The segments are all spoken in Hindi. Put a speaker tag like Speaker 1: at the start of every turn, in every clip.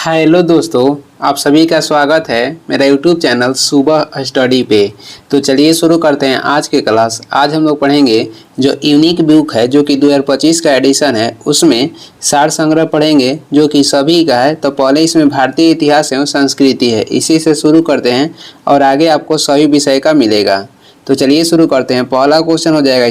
Speaker 1: हेलो दोस्तों, आप सभी का स्वागत है मेरा यूट्यूब चैनल सुबह स्टडी पे। तो चलिए शुरू करते हैं आज की क्लास। आज हम लोग पढ़ेंगे जो यूनिक बुक है जो कि 2025 का एडिशन है, उसमें सार संग्रह पढ़ेंगे जो कि सभी का है। तो पहले इसमें भारतीय इतिहास एवं संस्कृति है, इसी से शुरू करते हैं और आगे आपको सभी विषय का मिलेगा। तो चलिए शुरू करते हैं। पहला क्वेश्चन हो जाएगा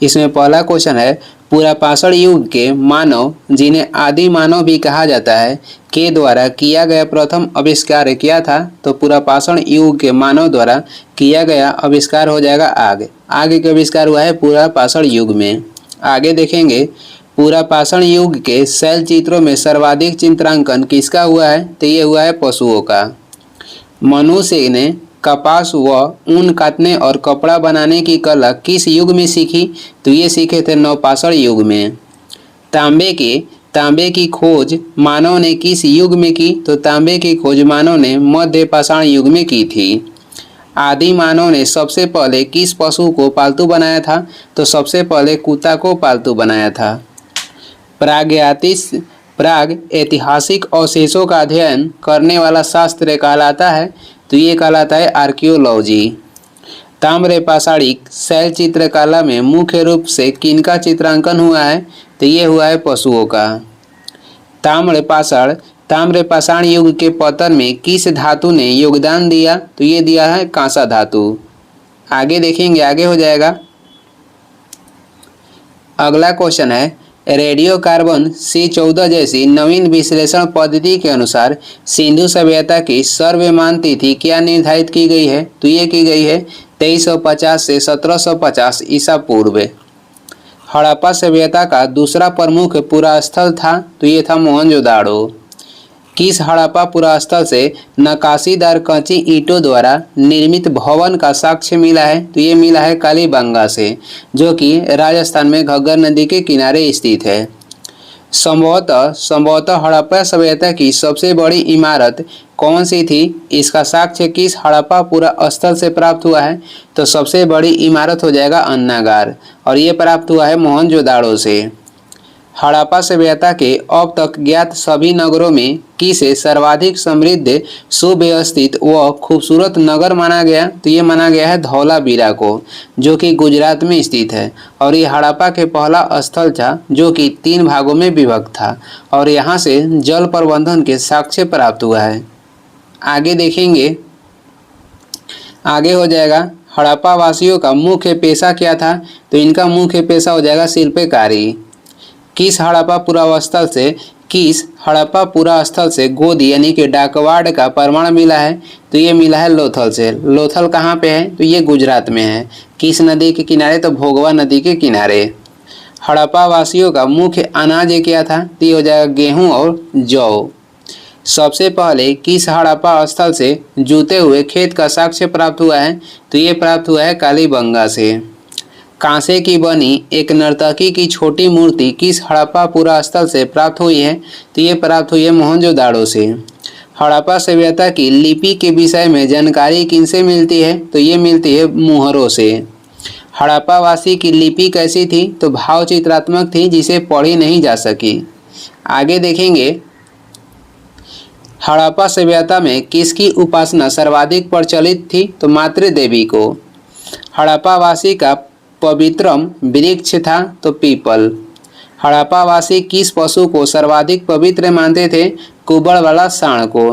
Speaker 1: इसमें पहला क्वेश्चन है, पुरापाषाण युग के मानव, जिन्हें आदि मानव भी कहा जाता है, के द्वारा किया गया प्रथम आविष्कार क्या था? तो पुरापाषाण युग के मानव द्वारा किया गया आविष्कार हो जाएगा आग। आग का आविष्कार हुआ है पुरापाषाण युग में। आगे देखेंगे, पुरापाषाण युग के शैल चित्रों में सर्वाधिक चित्रांकन किसका हुआ है? तो ये हुआ है पशुओं का। मनुष्य ने कपास व ऊन काटने और कपड़ा बनाने की कला किस युग में सीखी? तो ये सीखे थे नवपाषाण युग में। तांबे की खोज मानव ने किस युग में की? तो तांबे की खोज मानव ने मध्य पाषाण युग में की थी। आदि मानव ने सबसे पहले किस पशु को पालतू बनाया था? तो सबसे पहले कुत्ता को पालतू बनाया था। प्राग ऐतिहासिक अवशेषों का अध्ययन करने वाला शास्त्र कहलाता है? तो ये कहलाता है आर्कियोलॉजी। ताम्रपाषाणिक शैल चित्रकला में मुख्य रूप से किनका चित्रांकन हुआ है? तो ये हुआ है पशुओं का। ताम्रपाषाण युग के पतन में किस धातु ने योगदान दिया? तो ये दिया है कांसा धातु। आगे देखेंगे, आगे हो जाएगा। अगला क्वेश्चन है, रेडियो कार्बन C14 जैसी नवीन विश्लेषण पद्धति के अनुसार सिंधु सभ्यता की सर्वमान्य तिथि क्या निर्धारित की गई है? तो ये की गई है 2350 से 1750 ईसा पूर्व। हड़प्पा सभ्यता का दूसरा प्रमुख पुरास्थल था? तो ये था मोहनजोदाड़ो। किस हड़प्पा पुरास्थल से नक्काशीदार कच्ची ईंटों द्वारा निर्मित भवन का साक्ष्य मिला है? तो ये मिला है कालीबंगा से, जो कि राजस्थान में घग्गर नदी के किनारे स्थित है। संभवतः हड़प्पा सभ्यता की सबसे बड़ी इमारत कौन सी थी? इसका साक्ष्य किस हड़प्पा पुरास्थल से प्राप्त हुआ है? तो सबसे बड़ी इमारत हो जाएगा अन्नागार, और ये प्राप्त हुआ है मोहनजोदाड़ो से। हड़प्पा सभ्यता के अब तक ज्ञात सभी नगरों में किसे सर्वाधिक समृद्ध, सुव्यवस्थित व खूबसूरत नगर माना गया? तो ये माना गया है धौलावीरा को, जो कि गुजरात में स्थित है। और ये हड़प्पा के पहला स्थल था जो कि 3 भागों में विभक्त था, और यहाँ से जल प्रबंधन के साक्ष्य प्राप्त हुआ है। आगे देखेंगे, आगे हो जाएगा, हड़प्पा वासियों का मुख्य पेशा क्या था? तो इनका मुख्य पेशा हो जाएगा शिल्पकारी। किस हड़प्पा पुरास्थल से गोदी यानी कि डाकवाड का प्रमाण मिला है? तो ये मिला है लोथल से। लोथल कहाँ पे है? तो ये गुजरात में है। किस नदी के किनारे? तो भोगवा नदी के किनारे। हड़प्पा वासियों का मुख्य अनाज क्या था? तो ये हो जाएगा गेहूं और जौ। सबसे पहले किस हड़प्पा स्थल से जूते हुए खेत का साक्ष्य प्राप्त हुआ है? तो ये प्राप्त हुआ है कालीबंगा से। कांसे की बनी एक नर्तकी की छोटी मूर्ति किस हड़प्पा पुरास्थल से प्राप्त हुई है? तो ये प्राप्त हुई है मोहनजोदाड़ो से। हड़प्पा सभ्यता की लिपि के विषय में जानकारी किनसे मिलती है? तो ये मिलती है मुहरों से। हड़प्पा वासी की लिपि कैसी थी? तो भाव चित्रात्मक थी, जिसे पढ़ी नहीं जा सकी। आगे देखेंगे, हड़प्पा सभ्यता में किसकी उपासना सर्वाधिक प्रचलित थी? तो मातृ देवी को। हड़प्पा वासी का पवित्रम वृक्ष था? तो पीपल। हड़प्पा वासी किस पशु को सर्वाधिक पवित्र मानते थे? कुबड़ वाला सांड को।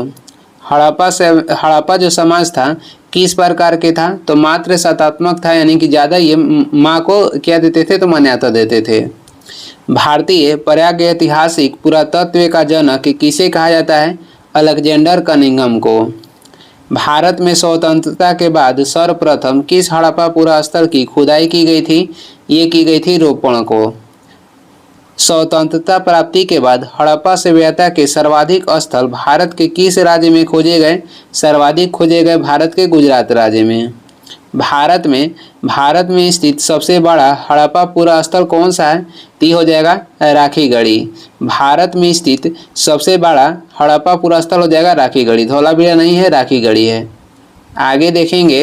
Speaker 1: हड़प्पा जो समाज था किस प्रकार के था? तो मात्र सत्तात्मक था, यानी कि ज़्यादा ये माँ को क्या देते थे? तो मान्यता देते थे। भारतीय प्रागैतिहासिक पुरातत्व का जनक किसे कहा जाता है? अलेक्जेंडर कनिंघम को। भारत में स्वतंत्रता के बाद सर्वप्रथम किस हड़प्पा पुरास्थल की खुदाई की गई थी? ये की गई थी रोपण को। स्वतंत्रता प्राप्ति के बाद हड़प्पा सभ्यता के सर्वाधिक स्थल भारत के किस राज्य में खोजे गए? सर्वाधिक खोजे गए भारत के गुजरात राज्य में। भारत में स्थित सबसे बड़ा हड़प्पा पुरास्थल कौन सा है? ती हो जाएगा राखीगढ़ी। भारत में स्थित सबसे बड़ा हड़प्पा पुरास्थल हो जाएगा राखीगढ़ी। धौलावीरा नहीं है, राखीगढ़ी है। आगे देखेंगे,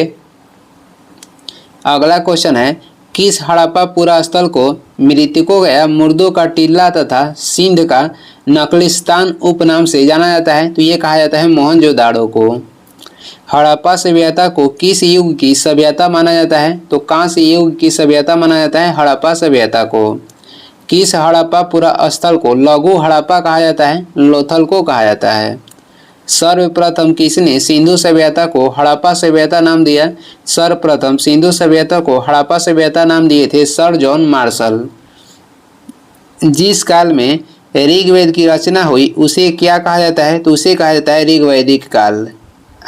Speaker 1: अगला क्वेश्चन है, किस हड़प्पा पुरास्थल को मृतकों या मुर्दों का टीला तथा सिंध का नकलिस्तान उपनाम से जाना जाता है, तो ये कहा जाता है मोहनजोदाड़ो को। हड़प्पा सभ्यता को किस युग की सभ्यता माना जाता है, तो कांस्य युग की सभ्यता माना जाता है हड़प्पा सभ्यता को। किस हड़प्पा पुरा स्थल को लघु हड़प्पा कहा जाता है, लोथल को कहा जाता है। सर्वप्रथम किसने सिंधु सभ्यता को हड़प्पा सभ्यता नाम दिया, सर्वप्रथम सिंधु सभ्यता को हड़प्पा सभ्यता नाम दिए थे सर जॉन मार्शल। जिस काल में ऋग्वेद की रचना हुई उसे क्या कहा जाता है, तो उसे कहा जाता है ऋग्वैदिक काल।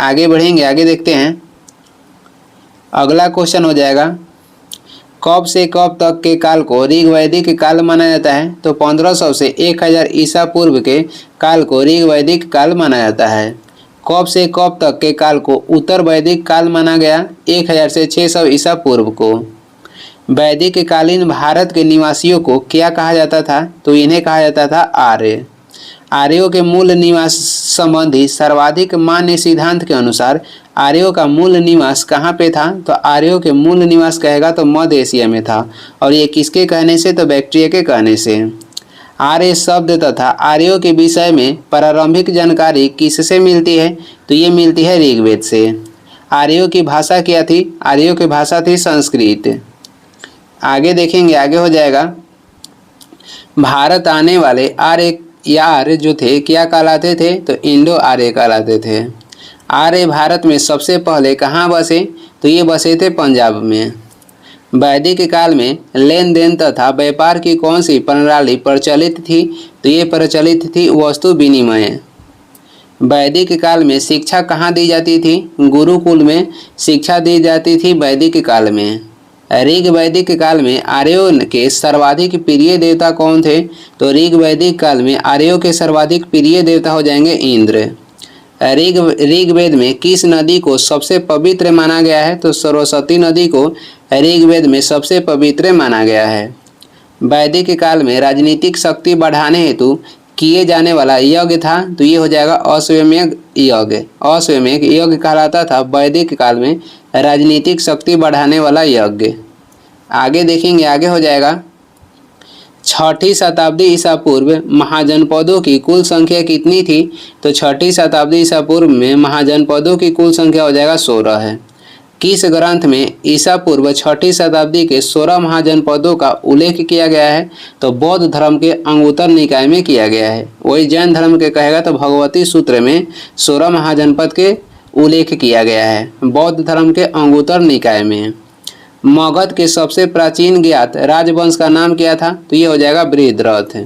Speaker 1: आगे बढ़ेंगे, आगे देखते हैं। अगला क्वेश्चन हो जाएगा, कब से कब तक के काल को ऋग्वैदिक काल माना जाता है, तो 1500 से 1000 ईसा पूर्व के काल को ऋग्वैदिक काल माना जाता है। कब से कब तक के काल को उत्तर वैदिक काल माना गया, 1000 से 600 ईसा पूर्व को। वैदिक कालीन भारत के निवासियों को क्या कहा जाता था, तो इन्हें कहा जाता था आर्य। आर्यों के मूल निवास संबंधी सर्वाधिक मान्य सिद्धांत के अनुसार आर्यों का मूल निवास कहाँ पे था, तो आर्यों के मूल निवास कहेगा तो मध्य एशिया में था। और ये किसके कहने से, तो बैक्ट्रिया के कहने से। आर्य शब्द तथा आर्यों के विषय में प्रारंभिक जानकारी किससे मिलती है, तो ये मिलती है ऋग्वेद से। आर्यों की भाषा क्या थी, आर्यों की भाषा थी संस्कृत। आगे देखेंगे, आगे हो जाएगा, भारत आने वाले आर्य जो थे क्या कहलाते थे, तो इंडो आर्य कहलाते थे। आर्य भारत में सबसे पहले कहाँ बसे, तो ये बसे थे पंजाब में। वैदिक काल में लेन देन तथा व्यापार की कौन सी प्रणाली प्रचलित थी, तो ये प्रचलित थी वस्तु विनिमय। वैदिक काल में शिक्षा कहाँ दी जाती थी, गुरुकुल में शिक्षा दी जाती थी वैदिक काल में। ऋग वैदिक काल में आर्यों के सर्वाधिक प्रिय देवता कौन थे, तो ऋग वैदिक काल में आर्यों के सर्वाधिक प्रिय देवता हो जाएंगे इंद्र। ऋग्वेद में किस नदी को सबसे पवित्र माना गया है, तो सरस्वती नदी को ऋग्वेद में सबसे पवित्र माना गया है। वैदिक काल में राजनीतिक शक्ति बढ़ाने हेतु किए जाने वाला यज्ञ था, तो ये हो जाएगा अश्वमेध यज्ञ। अश्वमेध यज्ञ कहलाता था वैदिक काल में राजनीतिक शक्ति बढ़ाने वाला यज्ञ। आगे देखेंगे, आगे हो जाएगा, 6ठी शताब्दी ईसा पूर्व महाजनपदों की कुल संख्या कितनी थी, तो 6ठी शताब्दी ईसा पूर्व में महाजनपदों की कुल संख्या हो जाएगा 16 है। किस ग्रंथ में ईसा पूर्व 6ठी शताब्दी के 16 महाजनपदों का उल्लेख किया गया है, तो बौद्ध धर्म के अंगुत्तर निकाय में किया गया है। वही जैन धर्म के कहेगा तो भगवती सूत्र में 16 महाजनपद के उल्लेख किया गया है, बौद्ध धर्म के अंगुत्तर निकाय में। मगध के सबसे प्राचीन ज्ञात राजवंश का नाम क्या था, तो ये हो जाएगा बृहद्रथ।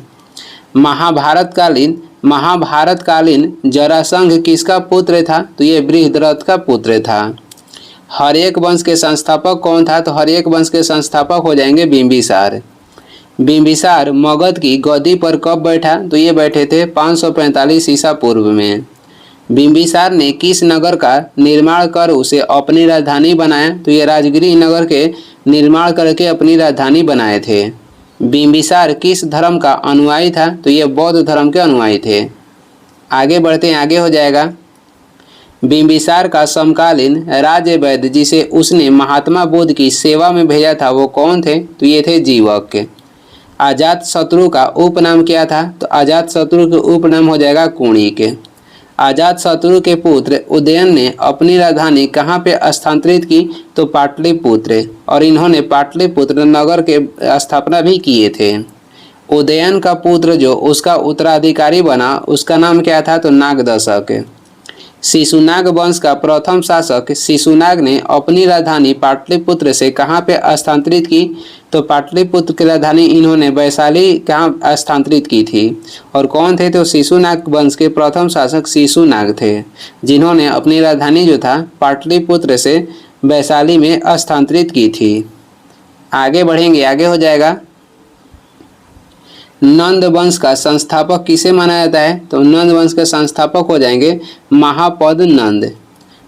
Speaker 1: महाभारतकालीन जरासंध किसका पुत्र था, तो ये बृहद्रथ का पुत्र था। हर्यक वंश के संस्थापक कौन था, तो हर्यक वंश के संस्थापक हो जाएंगे बिंबिसार। बिंबिसार मगध की गद्दी पर कब बैठा, तो ये बैठे थे 545 ईसा पूर्व में। बिंबिसार ने किस नगर का निर्माण कर उसे अपनी राजधानी बनाया, तो ये राजगिरी नगर के निर्माण करके अपनी राजधानी बनाए थे। बिंबिसार किस धर्म का अनुयायी था, तो ये बौद्ध धर्म के अनुयायी थे। आगे बढ़ते हैं, आगे हो जाएगा, बिंबिसार का समकालीन राज्य वैद्य जिसे उसने महात्मा बुद्ध की सेवा में भेजा था वो कौन थे, तो ये थे जीवक। अजात शत्रु का उपनाम क्या था, तो अजात शत्रु के उपनाम हो जाएगा कुणिक। अजात शत्रु के पुत्र उदयन ने अपनी राजधानी कहाँ पे स्थानांतरित की, तो पाटलिपुत्र, और इन्होंने पाटलिपुत्र नगर के स्थापना भी किए थे। उदयन का पुत्र जो उसका उत्तराधिकारी बना उसका नाम क्या था, तो नागदशक। शिशुनाग वंश का प्रथम शासक शिशुनाग ने अपनी राजधानी पाटलिपुत्र से कहाँ पे स्थानांतरित की, तो पाटलिपुत्र की राजधानी इन्होंने वैशाली कहाँ स्थानांतरित की थी। और कौन थे, तो शिशुनाग वंश के प्रथम शासक शिशुनाग थे जिन्होंने अपनी राजधानी जो था पाटलिपुत्र से वैशाली में स्थानांतरित की थी। आगे बढ़ेंगे, आगे हो जाएगा, नंद वंश का संस्थापक किसे माना जाता है, तो नंद वंश के संस्थापक हो जाएंगे महापद नंद।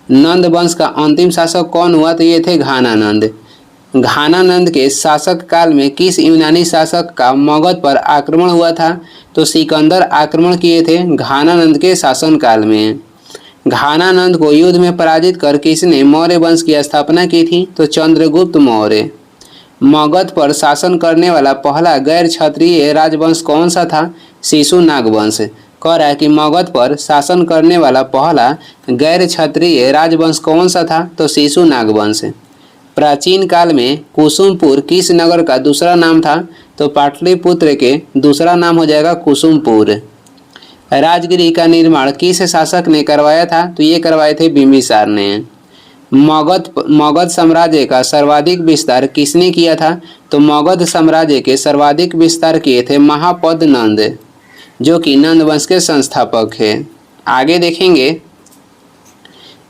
Speaker 1: नंद वंश का अंतिम शासक कौन हुआ, तो ये थे घानानंद। घानानंद के शासक काल में किस यूनानी शासक का मगध पर आक्रमण हुआ था, तो सिकंदर आक्रमण किए थे घानानंद के शासन काल में। घानानंद को युद्ध में पराजित कर किसने मौर्य वंश की स्थापना की थी, तो चंद्रगुप्त मौर्य। मगध पर शासन करने वाला पहला गैर क्षत्रिय राजवंश कौन सा था? शिशु नागवंश। कह रहा है कि मगध पर शासन करने वाला पहला गैर क्षत्रिय राजवंश कौन सा था? तो शिशु नागवंश। प्राचीन काल में कुसुमपुर किस नगर का दूसरा नाम था? तो पाटलिपुत्र के दूसरा नाम हो जाएगा कुसुमपुर। राजगिरी का निर्माण किस शासक ने करवाया था? तो ये करवाए थे बिंबिसार ने। मगध साम्राज्य का सर्वाधिक विस्तार किसने किया था? तो मगध साम्राज्य के सर्वाधिक विस्तार किए थे महापद नंद, जो कि नंद वंश के संस्थापक है। आगे देखेंगे,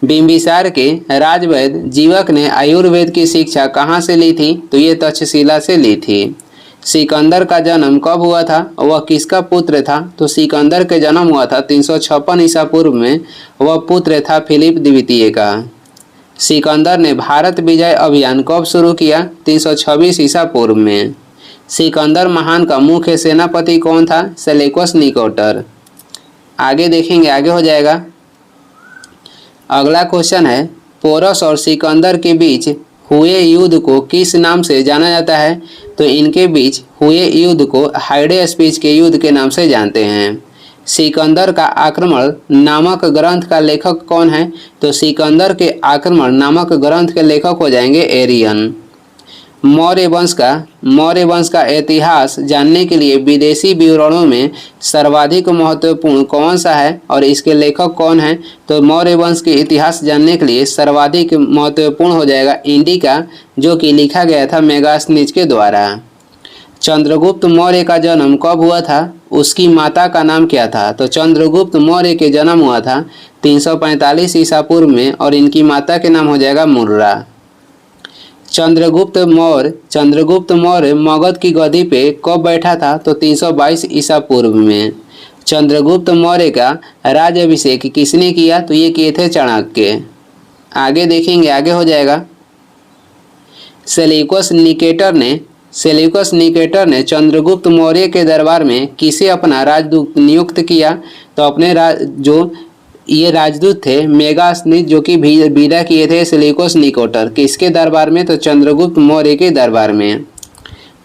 Speaker 1: बिंबिसार के राजवैद्य जीवक ने आयुर्वेद की शिक्षा कहाँ से ली थी? तो ये तक्षशिला से ली थी। सिकंदर का जन्म कब हुआ था? वह किसका पुत्र था? तो सिकंदर के जन्म हुआ था 356 ईसा पूर्व में। वह पुत्र था फिलिप द्वितीय का। सिकंदर ने भारत विजय अभियान कब शुरू किया? 326 ईसा पूर्व में। सिकंदर महान का मुख्य सेनापति कौन था? सेलेकस निकोटर। आगे देखेंगे, आगे हो जाएगा। अगला क्वेश्चन है, पोरस और सिकंदर के बीच हुए युद्ध को किस नाम से जाना जाता है? तो इनके बीच हुए युद्ध को हाइडेस्पीच के युद्ध के नाम से जानते हैं। सिकंदर का आक्रमण नामक ग्रंथ का लेखक कौन है? तो सिकंदर के आक्रमण नामक ग्रंथ के लेखक हो जाएंगे एरियन। मौर्य वंश का इतिहास जानने के लिए विदेशी विवरणों में सर्वाधिक महत्वपूर्ण कौन सा है और इसके लेखक कौन है? तो मौर्य वंश के इतिहास जानने के लिए सर्वाधिक महत्वपूर्ण हो जाएगा इंडिका, जो कि लिखा गया था मेगास्थनीज के द्वारा। चंद्रगुप्त मौर्य का जन्म कब हुआ था? उसकी माता का नाम क्या था? तो चंद्रगुप्त मौर्य के जन्म हुआ था 345 ईसा पूर्व में और इनकी माता के नाम हो जाएगा मुर्रा। चंद्रगुप्त मौर्य मगध की गद्दी पे कब बैठा था? तो 322 ईसा पूर्व में। चंद्रगुप्त मौर्य का राज्याभिषेक किसने किया? तो ये किए थे चाणक्य। आगे देखेंगे, आगे हो जाएगा। सेल्यूकस निकेटर ने चंद्रगुप्त मौर्य के दरबार में किसे अपना राजदूत नियुक्त किया? तो अपने जो ये राजदूत थे मेगास्थनीज, जो कि विदा किए थे सेल्यूकस निकेटर। किसके दरबार में? तो चंद्रगुप्त मौर्य के दरबार में।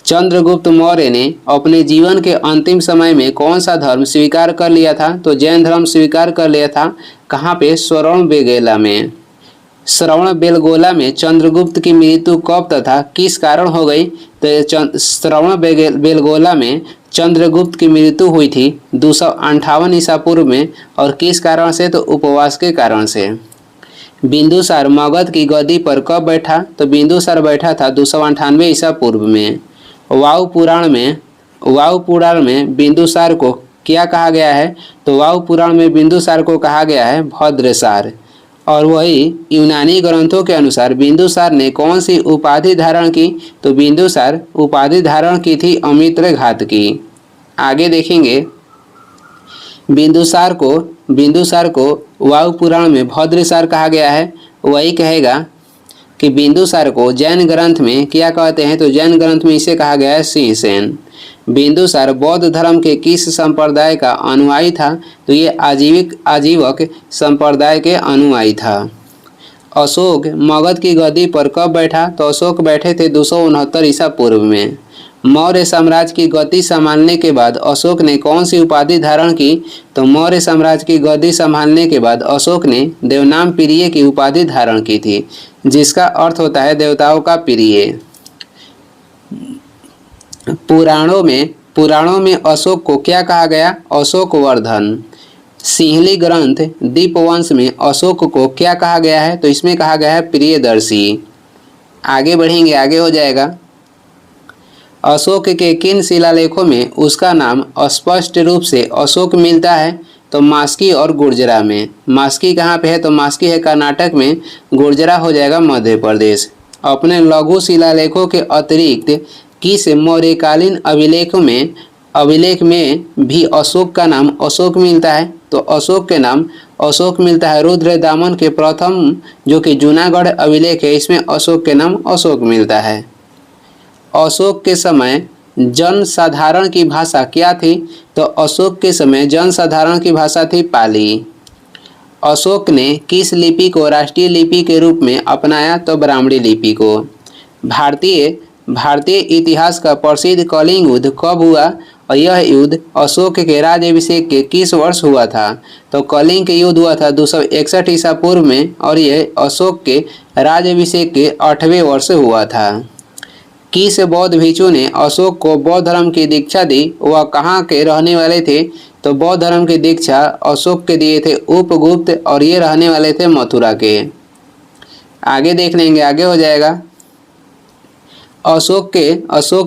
Speaker 1: चंद्रगुप्त मौर्य ने अपने जीवन के अंतिम समय में कौन सा धर्म स्वीकार कर लिया था? तो जैन धर्म स्वीकार कर लिया था। कहाँ पे? श्रवणबेलगोला में चंद्रगुप्त की मृत्यु कब तथा किस कारण हो गई? तो श्रवणबेलगोला में चंद्रगुप्त की मृत्यु हुई थी 258 ईसा पूर्व में। और किस कारण से? तो उपवास के कारण से। बिंदुसार मगध की गद्दी पर कब बैठा? तो बिंदुसार बैठा था 298 ईसा पूर्व में। वायु पुराण में बिंदुसार को क्या कहा गया है? तो वायु पुराण में बिंदुसार को कहा गया है भद्रसार। और वही यूनानी ग्रंथों के अनुसार बिंदुसार ने कौन सी उपाधि धारण की? तो बिंदुसार उपाधि धारण की थी अमित्रघात की। आगे देखेंगे, बिंदुसार को वायु पुराण में भद्रसार कहा गया है। वही कहेगा कि बिंदुसार को जैन ग्रंथ में क्या कहते हैं? तो जैन ग्रंथ में इसे कहा गया है सिंहसेन। बिंदुसार बौद्ध धर्म के किस संप्रदाय का अनुयायी था? तो ये आजीवक संप्रदाय के अनुयायी था। अशोक मगध की गद्दी पर कब बैठा? तो अशोक बैठे थे 269 ईसा पूर्व में। मौर्य साम्राज्य की गद्दी संभालने के बाद अशोक ने कौन सी उपाधि धारण की? तो मौर्य साम्राज्य की गद्दी संभालने के बाद अशोक ने देवनाम प्रिय की उपाधि धारण की थी, जिसका अर्थ होता है देवताओं का प्रिय। पुराणों में अशोक को क्या कहा गया? अशोकवर्धन। सिंहली ग्रंथ दीपवंश में अशोक को क्या कहा गया है? तो इसमें कहा गया है प्रियदर्शी। आगे बढ़ेंगे, आगे हो जाएगा। अशोक के किन शिलालेखों में उसका नाम स्पष्ट रूप से अशोक मिलता है? तो मास्की और गुर्जरा में। मास्की कहाँ पे है? तो मास्की है कर्नाटक में, गुर्जरा हो जाएगा मध्य प्रदेश। अपने लघु शिलालेखों के अतिरिक्त किस मौर्यकालीन अभिलेख में भी अशोक का नाम अशोक मिलता है? तो अशोक के नाम अशोक मिलता है रुद्रदामन के प्रथम, जो कि जूनागढ़ अभिलेख है, इसमें अशोक के नाम अशोक मिलता है। अशोक के समय जनसाधारण की भाषा क्या थी? तो अशोक के समय जनसाधारण की भाषा थी पाली। अशोक ने किस लिपि को राष्ट्रीय लिपि के रूप में अपनाया? तो ब्राह्मणी लिपि को। भारतीय भारतीय इतिहास का प्रसिद्ध कलिंग युद्ध कब हुआ और यह युद्ध अशोक के राज्याभिषेक के किस वर्ष हुआ था? तो कलिंग के युद्ध हुआ था 261 ईसा पूर्व में और यह अशोक के राज्याभिषेक के 8वें वर्ष हुआ था। किस बौद्ध भिक्षु ने अशोक को बौद्ध धर्म की दीक्षा दी? वह कहाँ के रहने वाले थे? तो बौद्ध धर्म की दीक्षा अशोक के दिए थे उपगुप्त और ये रहने वाले थे मथुरा के। आगे देख लेंगे, आगे हो जाएगा। अशोक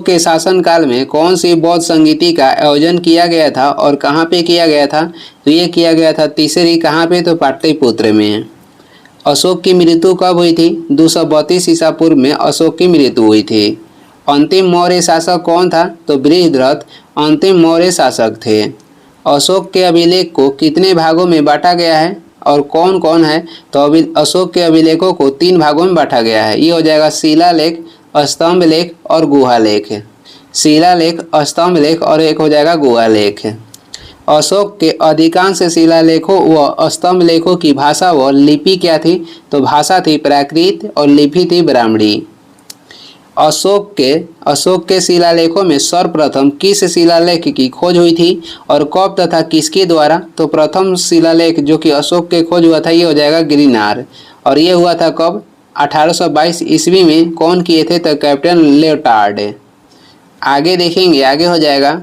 Speaker 1: के शासन काल में कौन सी बौद्ध संगीति का आयोजन किया गया था और कहाँ पे किया गया था? तो ये किया गया था तीसरी, कहाँ पे? तो पाटलिपुत्र में। अशोक की मृत्यु कब हुई थी? 232 ईसा पूर्व में अशोक की मृत्यु हुई थी। अंतिम मौर्य शासक कौन था? तो बृहद्रथ अंतिम मौर्य शासक थे। अशोक के अभिलेख को कितने भागों में बांटा गया है और कौन कौन है? तो अशोक के अभिलेखों को 3 भागों में बांटा गया है। ये हो जाएगा शिलालेख, स्तंभ लेख और गुहा लेख। शिलालेख, स्तंभ लेख और एक हो जाएगा गुहा लेख। अशोक के अधिकांश शिलालेखों व स्तंभ लेखों की भाषा व लिपि क्या थी? तो भाषा थी प्राकृत और लिपि थी ब्राह्मणी। अशोक के शिलालेखों में सर्वप्रथम किस शिलालेख की खोज हुई थी और कब तथा किसके द्वारा? तो प्रथम शिलालेख जो कि अशोक के खोज हुआ था ये हो जाएगा गिरनार, और ये हुआ था कब? 1822 ईस्वी में। कौन किए थे? तो कैप्टन लियोटार्ड। आगे देखेंगे, आगे हो जाएगा।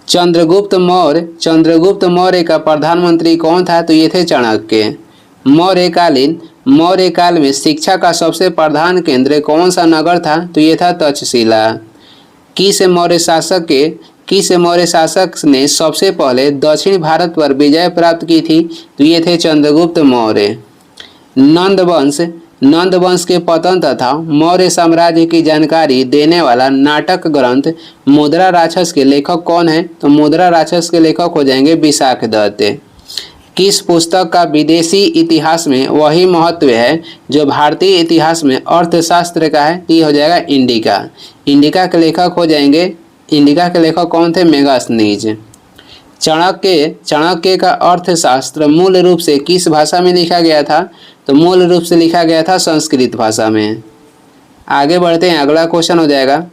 Speaker 1: चंद्रगुप्त मौर्य का प्रधानमंत्री कौन था? तो ये थे चाणक्य। मौर्य काल में शिक्षा का सबसे प्रधान केंद्र कौन सा नगर था? तो ये था तक्षशिला। किस मौर्य शासक ने सबसे पहले दक्षिण भारत पर विजय प्राप्त की थी? तो ये थे चंद्रगुप्त मौर्य। नंद वंश के पतन तथा मौर्य साम्राज्य की जानकारी देने वाला नाटक ग्रंथ मुद्रा राक्षस के लेखक कौन है? तो मुद्रा राक्षस के लेखक हो जाएंगे विशाख दत्त। किस पुस्तक का विदेशी इतिहास में वही महत्व है जो भारतीय इतिहास में अर्थशास्त्र का है? ये हो जाएगा इंडिका। इंडिका के लेखक हो जाएंगे, इंडिका के लेखक कौन थे? मेगास्थनीज। चाणक्य का अर्थशास्त्र मूल रूप से किस भाषा में लिखा गया था? तो मूल रूप से लिखा गया था संस्कृत भाषा में। आगे बढ़ते हैं, अगला क्वेश्चन हो जाएगा।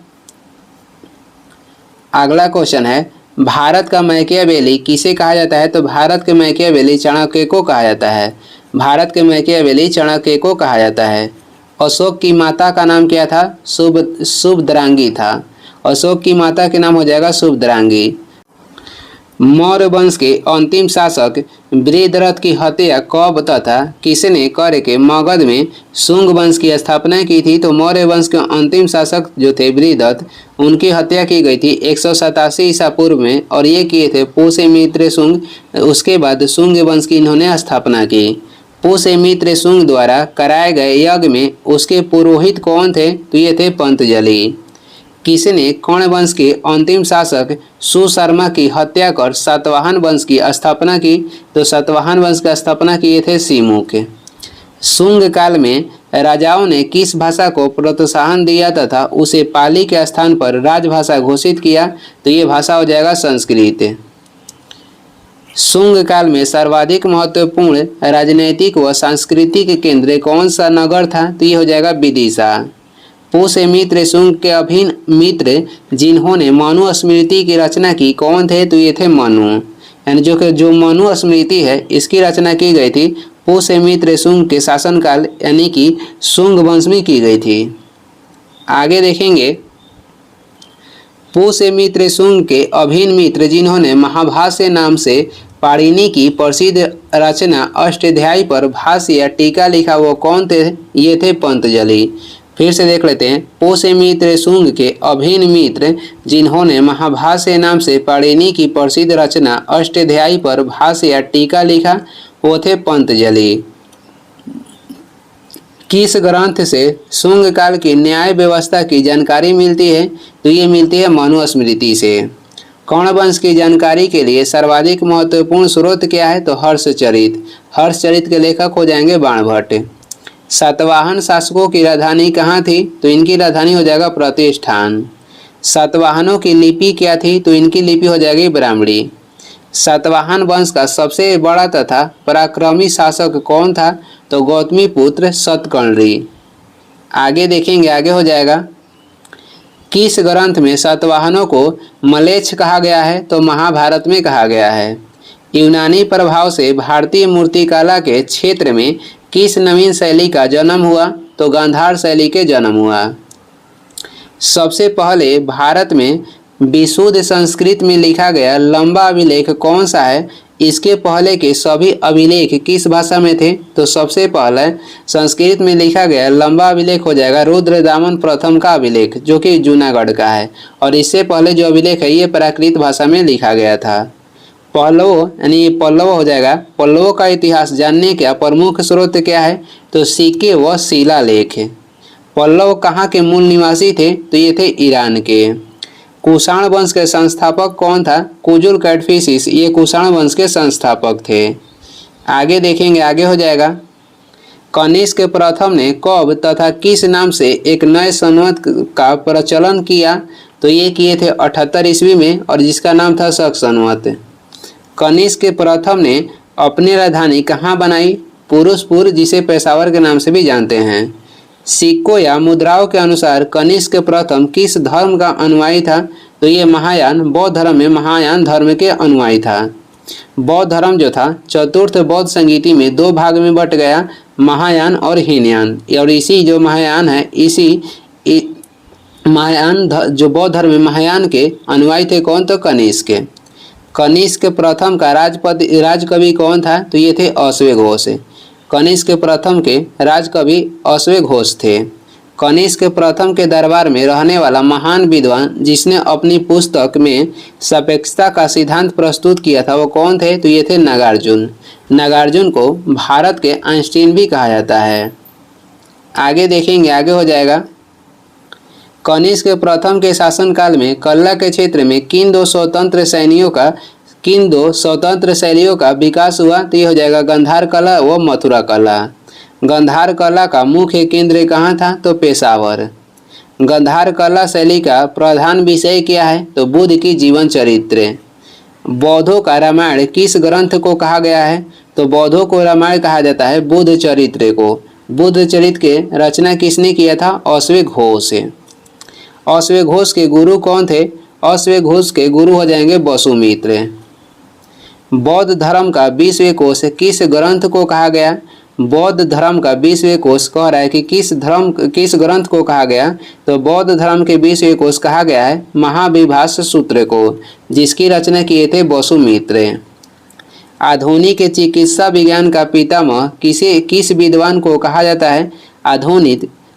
Speaker 1: अगला क्वेश्चन है, भारत का मैकियावेली किसे कहा जाता है? तो भारत के मैकियावेली चाणक्य को कहा जाता है। भारत के मैकियावेली चाणक्य को कहा जाता है। अशोक की माता का नाम क्या था? शुभद्रांगी था। अशोक की माता के नाम हो जाएगा शुभद्रांगी। मौर्य वंश के अंतिम शासक बृहद्रथ की हत्या कब तथा किसने करके मगध में शुंग वंश की स्थापना की थी? तो मौर्य वंश के अंतिम शासक जो थे बृहद्रथ, उनकी हत्या की गई थी 187 ईसा पूर्व में और ये किए थे पुष्यमित्र शुंग। उसके बाद शुंग वंश की इन्होंने स्थापना की। पुष्यमित्र शुंग द्वारा कराए गए यज्ञ में उसके पुरोहित कौन थे? तो ये थे पंतजलि। किसने कर्ण वंश के अंतिम शासक सुशर्मा की हत्या कर सातवाहन वंश की स्थापना की? तो सातवाहन वंश की स्थापना किए थे सिमुख। शुंग काल में राजाओं ने किस भाषा को प्रोत्साहन दिया तथा उसे पाली के स्थान पर राजभाषा घोषित किया? तो ये भाषा हो जाएगा संस्कृत। शुंग काल में सर्वाधिक महत्वपूर्ण राजनैतिक व सांस्कृतिक केंद्र कौन सा नगर था? तो ये हो जाएगा विदिशा। पुष्यमित्र शुंग के अभिन्न मित्र जिन्होंने मनुस्मृति की रचना की कौन थे? तो ये थे मनु। यानी जो मनुस्मृति है इसकी रचना की गई थी पुष्यमित्र शुंग के शासनकाल यानी कि शुंग वंश में की गई थी। आगे देखेंगे, पुष्यमित्र शुंग के अभिन्न मित्र जिन्होंने महाभाष्य नाम से पाणिनि की प्रसिद्ध रचना अष्टाध्यायी पर भाष्य या टीका लिखा वो कौन थे? ये थे पंतजलि। फिर से देख लेते हैं, पुष्यमित्र शुंग के अभिन्न मित्र जिन्होंने महाभाष्य नाम से पाणिनि की प्रसिद्ध रचना अष्टाध्यायी पर भाष्य या टीका लिखा वो थे पंतजलि। किस ग्रंथ से शुंग काल की न्याय व्यवस्था की जानकारी मिलती है? तो ये मिलती है मनुस्मृति से। कर्ण वंश की जानकारी के लिए सर्वाधिक महत्वपूर्ण स्रोत क्या है? तो हर्षचरित। हर्षचरित के लेखक हो जाएंगे बाणभट्ट। सातवाहन शासकों की राजधानी कहाँ थी? तो इनकी राजधानी हो जाएगा प्रतिष्ठान। सातवाहनों की लिपि क्या थी? तो इनकी लिपि हो जाएगी ब्राह्मणी। सातवाहन वंश का सबसे बड़ा तथा पराक्रमी शासक कौन था? तो गौतमी पुत्र सतकर्णी। आगे देखेंगे, आगे हो जाएगा। किस ग्रंथ में सातवाहनों को मलेच्छ कहा गया है? तो महाभारत में कहा गया है। यूनानी प्रभाव से भारतीय मूर्तिकला के क्षेत्र में किस नवीन शैली का जन्म हुआ? तो गांधार शैली के जन्म हुआ। सबसे पहले भारत में विशुद्ध संस्कृत में लिखा गया लंबा अभिलेख कौन सा है? इसके पहले के सभी अभिलेख किस भाषा में थे? तो सबसे पहले संस्कृत में लिखा गया लंबा अभिलेख हो जाएगा रुद्रदामन प्रथम का अभिलेख, जो कि जूनागढ़ का है। और इससे पहले जो अभिलेख है ये प्राकृत भाषा में लिखा गया था। पल्लव यानी पल्लव हो जाएगा। पल्लवों का इतिहास जानने का प्रमुख स्रोत क्या है? तो सिक्के व शिलालेख। पल्लव कहाँ के मूल निवासी थे? तो ये थे ईरान के। कुषाण वंश के संस्थापक कौन था? कुजुल कैडफिसिस, ये कुषाण वंश के संस्थापक थे। आगे देखेंगे, आगे हो जाएगा। कनिष्क प्रथम ने कब तथा किस नाम से एक नए संवत का प्रचलन किया? तो ये किए थे 78 ईस्वी में, और जिसका नाम था शक संवत। कनिष्क प्रथम ने अपनी राजधानी कहाँ बनाई? पुरुषपुर, जिसे पेशावर के नाम से भी जानते हैं। सिक्कों या मुद्राओं के अनुसार कनिष्क प्रथम किस धर्म का अनुयायी था? तो ये महायान बौद्ध धर्म में महायान धर्म के अनुयायी था। बौद्ध धर्म जो था चतुर्थ बौद्ध संगीति में दो भाग में बट गया, महायान और हीनयान। और इसी जो महायान है, महायान जो बौद्ध धर्म में महायान के अनुयायी थे कौन? तो कनिष्क। कनिष्क प्रथम का राजकवि कौन था? तो ये थे अश्वघोष। कनिष्क प्रथम के राजकवि अश्वघोष थे। कनिष्क प्रथम के दरबार में रहने वाला महान विद्वान जिसने अपनी पुस्तक में सापेक्षता का सिद्धांत प्रस्तुत किया था वो कौन थे? तो ये थे नागार्जुन। नागार्जुन को भारत के आइंस्टीन भी कहा जाता है। आगे देखेंगे, आगे हो जाएगा। कनिष्क प्रथम के शासनकाल में कला के क्षेत्र में किन दो स्वतंत्र शैलियों का विकास हुआ? तो ये हो जाएगा गंधार कला व मथुरा कला। गंधार कला का मुख्य केंद्र कहाँ था? तो पेशावर। गंधार कला शैली का प्रधान विषय क्या है? तो बुद्ध की जीवन चरित्र। बौद्धों का रामायण किस ग्रंथ को कहा गया है? तो बौद्धों को रामायण कहा जाता है बुद्ध चरित्र को। बुद्ध चरित्र के रचना किसने किया था? अश्वघोष। अश्वघोष के गुरु कौन थे? अश्वघोष के गुरु हो जाएंगे वसुमित्र। बौद्ध धर्म का 20वें कोश किस ग्रंथ को कहा गया? बौद्ध धर्म का 20वें कोश कह रहा है कि किस ग्रंथ को कहा गया? तो बौद्ध धर्म के 20वें कोश कहा गया है महाविभाष सूत्र को, जिसकी रचना किए थे वसुमित्र। आधुनिक चिकित्सा विज्ञान का पितामह किस विद्वान को कहा जाता है?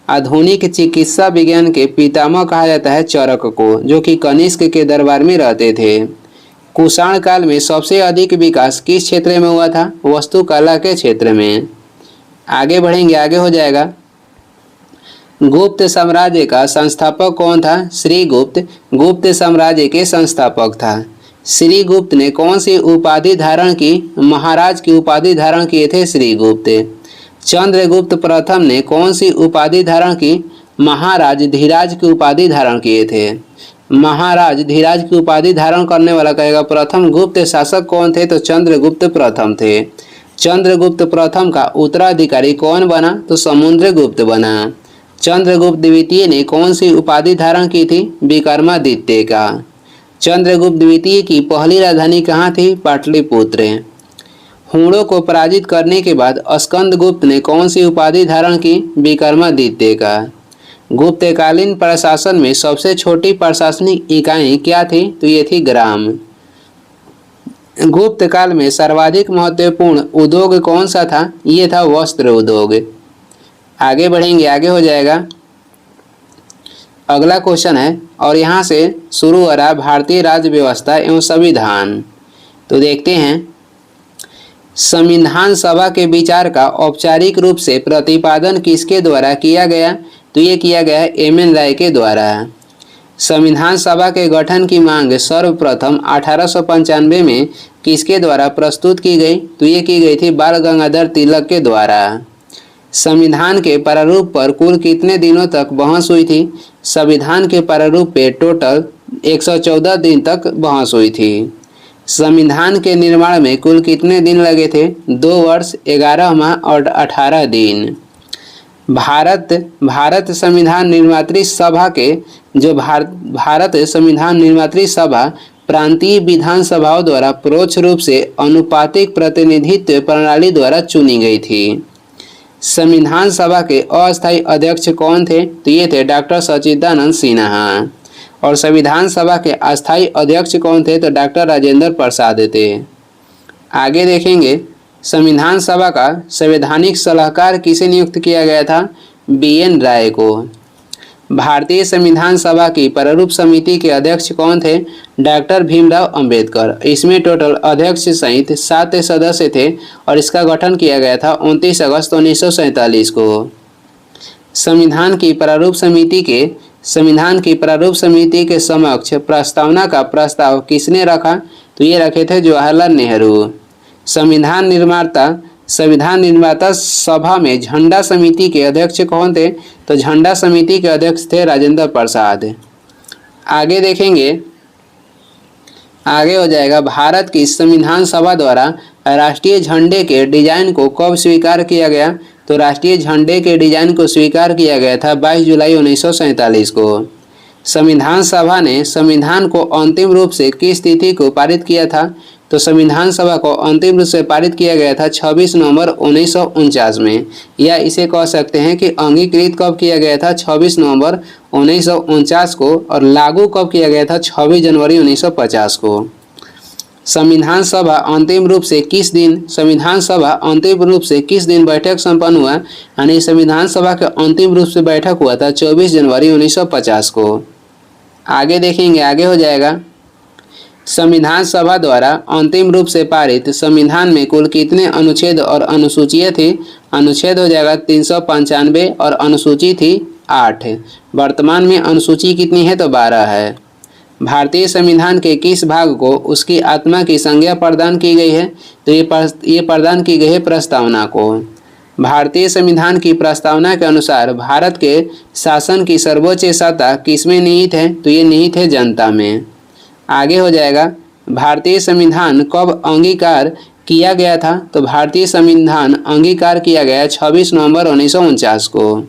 Speaker 1: आधुनिक चिकित्सा विज्ञान के पितामह कहा जाता है चरक को, जो कि कनिष्क के दरबार में रहते थे। कुषाण काल में सबसे अधिक विकास किस क्षेत्र में हुआ था? वास्तुकला के क्षेत्र में। आगे बढ़ेंगे, आगे हो जाएगा। गुप्त साम्राज्य का संस्थापक कौन था? श्रीगुप्त गुप्त साम्राज्य के संस्थापक था। श्रीगुप्त ने कौन सी उपाधि धारण की? महाराज की उपाधि धारण किए थे श्रीगुप्त। चंद्रगुप्त प्रथम ने कौन सी उपाधि धारण की? महाराज धीराज की उपाधि धारण किए थे। महाराज धीराज की उपाधि धारण करने वाला कहेगा प्रथम गुप्त शासक कौन थे? तो चंद्रगुप्त प्रथम थे। चंद्रगुप्त प्रथम का उत्तराधिकारी कौन बना? तो समुद्रगुप्त बना। चंद्रगुप्त द्वितीय ने कौन सी उपाधि धारण की थी? विक्रमादित्य का। चंद्रगुप्त द्वितीय की पहली राजधानी कहाँ थी? पाटलिपुत्र। हूणों को पराजित करने के बाद स्कंदगुप्त ने कौन सी उपाधि धारण की? विक्रमादित्य का। गुप्तकालीन प्रशासन में सबसे छोटी प्रशासनिक इकाई क्या थी? तो ये थी ग्राम। गुप्त काल में सर्वाधिक महत्वपूर्ण उद्योग कौन सा था? ये था वस्त्र उद्योग। आगे बढ़ेंगे, आगे हो जाएगा। अगला क्वेश्चन है और यहाँ से शुरू हो रहा है भारतीय राज्य व्यवस्था एवं संविधान। तो देखते हैं, संविधान सभा के विचार का औपचारिक रूप से प्रतिपादन किसके द्वारा किया गया? तो ये किया गया है एम.एन. राय के द्वारा। संविधान सभा के गठन की मांग सर्वप्रथम 1895 में किसके द्वारा प्रस्तुत की गई? तो ये की गई थी बाल गंगाधर तिलक के द्वारा। संविधान के प्रारूप पर कुल कितने दिनों तक बहस हुई थी? संविधान के प्रारूप पे टोटल 114 दिन तक बहस हुई थी। संविधान के निर्माण में कुल कितने दिन लगे थे? 2 वर्ष 11 माह और 18 दिन। भारत संविधान निर्मात्री सभा के जो भारत संविधान निर्मात्री सभा प्रांतीय विधानसभाओं द्वारा परोक्ष रूप से अनुपातिक प्रतिनिधित्व प्रणाली द्वारा चुनी गई थी। संविधान सभा के अस्थायी अध्यक्ष कौन थे? तो ये थे डॉक्टर सच्चिदानंद सिन्हा। और संविधान सभा के अस्थायी अध्यक्ष कौन थे? तो डॉक्टर राजेंद्र प्रसाद थे। आगे देखेंगे संविधान सभा का संवैधानिक सलाहकार किसे नियुक्त किया गया था? BN राय को। भारतीय संविधान सभा की प्रारूप समिति के अध्यक्ष कौन थे? डॉक्टर भीमराव अंबेडकर। इसमें टोटल अध्यक्ष सहित 7 सदस्य थे और इसका गठन किया गया था 29 अगस्त 1947 को। संविधान की प्रारूप समिति के समक्ष प्रस्तावना का प्रस्ताव किसने रखा? तो ये रखे थे जवाहरलाल नेहरू। संविधान निर्माता सभा में झंडा समिति के अध्यक्ष कौन थे? तो झंडा समिति के अध्यक्ष थे राजेंद्र प्रसाद। आगे देखेंगे, आगे हो जाएगा भारत की संविधान सभा द्वारा राष्ट्रीय झंडे के डिजाइन को कब स्वीकार किया गया? तो राष्ट्रीय झंडे के डिजाइन को स्वीकार किया गया था 22 जुलाई 1947 को। संविधान सभा ने संविधान को अंतिम रूप से किस तिथि को पारित किया था? तो संविधान सभा को अंतिम रूप से पारित किया गया था 26 नवंबर 1949 में, या इसे कह सकते हैं कि अंगीकृत कब किया गया था? 26 नवंबर 1949 को। और लागू कब किया गया था? 26 जनवरी 1950 को। संविधान सभा अंतिम रूप से किस दिन बैठक संपन्न हुआ? यानी संविधान सभा के अंतिम रूप से बैठक हुआ था 24 जनवरी 1950 को। आगे देखेंगे, आगे हो जाएगा संविधान सभा द्वारा अंतिम रूप से पारित संविधान में कुल कितने अनुच्छेद और अनुसूचियां थी? अनुच्छेद हो जाएगा 395 और अनुसूची थी 8। वर्तमान में अनुसूची कितनी है? तो 12 है। भारतीय संविधान के किस भाग को उसकी आत्मा की संज्ञा प्रदान की गई है? तो ये प्रदान की गई है प्रस्तावना को। भारतीय संविधान की प्रस्तावना के अनुसार भारत के शासन की सर्वोच्च सत्ता किसमें निहित है? तो ये निहित है जनता में। आगे हो जाएगा भारतीय संविधान कब अंगीकार किया गया था? तो भारतीय संविधान अंगीकार किया गया 26 नवंबर 1949 को।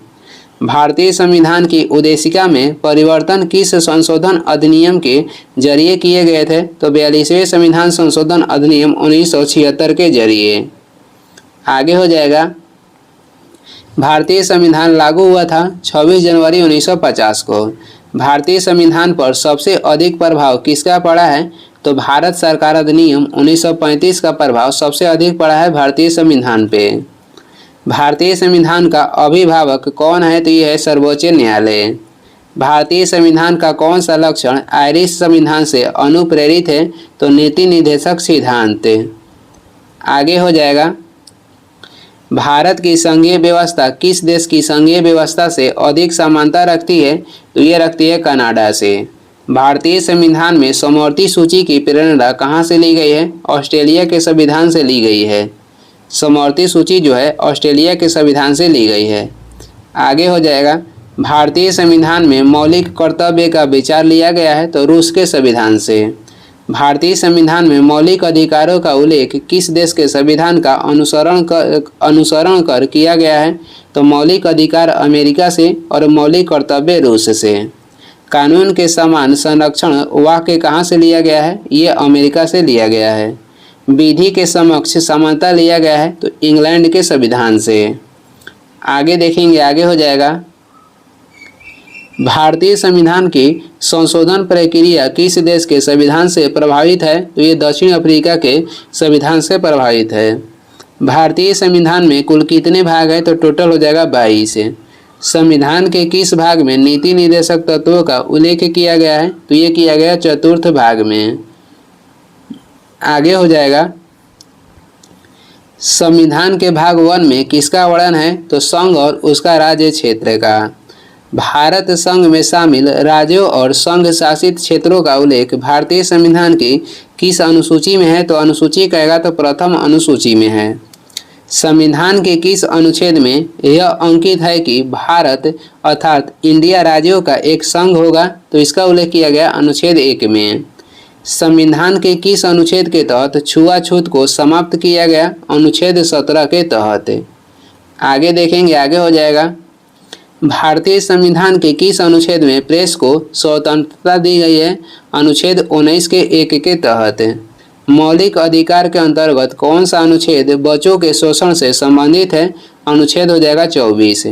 Speaker 1: भारतीय संविधान की उद्देशिका में परिवर्तन किस संशोधन अधिनियम के जरिए किए गए थे? तो 42वें संविधान संशोधन अधिनियम 1976 के जरिए। आगे हो जाएगा भारतीय संविधान लागू हुआ था 26 जनवरी 1950 को। भारतीय संविधान पर सबसे अधिक प्रभाव किसका पड़ा है? तो भारत सरकार अधिनियम 1935 का प्रभाव सबसे अधिक पड़ा है भारतीय संविधान पे। भारतीय संविधान का अभिभावक कौन है? तो ये है सर्वोच्च न्यायालय। भारतीय संविधान का कौन सा लक्षण आयरिश संविधान से अनुप्रेरित है? तो नीति निर्देशक सिद्धांत। आगे हो जाएगा भारत की संघीय व्यवस्था किस देश की संघीय व्यवस्था से अधिक समानता रखती है? तो ये रखती है कनाडा से। भारतीय संविधान में समवर्ती सूची की प्रेरणा कहाँ से ली गई है? ऑस्ट्रेलिया के संविधान से ली गई है। समवर्ती सूची जो है ऑस्ट्रेलिया के संविधान से ली गई है। आगे हो जाएगा भारतीय संविधान में मौलिक कर्तव्य का विचार लिया गया है? तो रूस के संविधान से। भारतीय संविधान में मौलिक अधिकारों का उल्लेख किस देश के संविधान का अनुसरण कर किया गया है? तो मौलिक अधिकार अमेरिका से और मौलिक कर्तव्य रूस से। कानून के समान संरक्षण वाक्य कहाँ से लिया गया है? ये अमेरिका से लिया गया है। विधि के समक्ष समानता लिया गया है? तो इंग्लैंड के संविधान से। आगे देखेंगे, आगे हो जाएगा भारतीय संविधान की संशोधन प्रक्रिया किस देश के संविधान से प्रभावित है? तो ये दक्षिण अफ्रीका के संविधान से प्रभावित है। भारतीय संविधान में कुल कितने भाग हैं? तो टोटल हो जाएगा 22। संविधान के किस भाग में नीति निर्देशक तत्वों का उल्लेख किया गया है? तो ये किया गया चतुर्थ भाग में। आगे हो जाएगा संविधान के भाग 1 में किसका वर्णन है? तो संघ और उसका राज्य क्षेत्र का। भारत संघ में शामिल राज्यों और संघ शासित क्षेत्रों का उल्लेख भारतीय संविधान की किस अनुसूची में है? तो अनुसूची कहेगा तो प्रथम अनुसूची में है। संविधान के किस अनुच्छेद में यह अंकित है कि भारत अर्थात इंडिया राज्यों का एक संघ होगा? तो इसका उल्लेख किया गया अनुच्छेद 1 में। संविधान के किस अनुच्छेद के तहत छुआछूत को समाप्त किया गया? अनुच्छेद 17 के तहत। आगे देखेंगे, आगे हो जाएगा भारतीय संविधान के किस अनुच्छेद में प्रेस को स्वतंत्रता दी गई है? अनुच्छेद 19 के 1 के तहत। मौलिक अधिकार के अंतर्गत कौन सा अनुच्छेद बच्चों के शोषण से संबंधित है? अनुच्छेद हो जाएगा 24।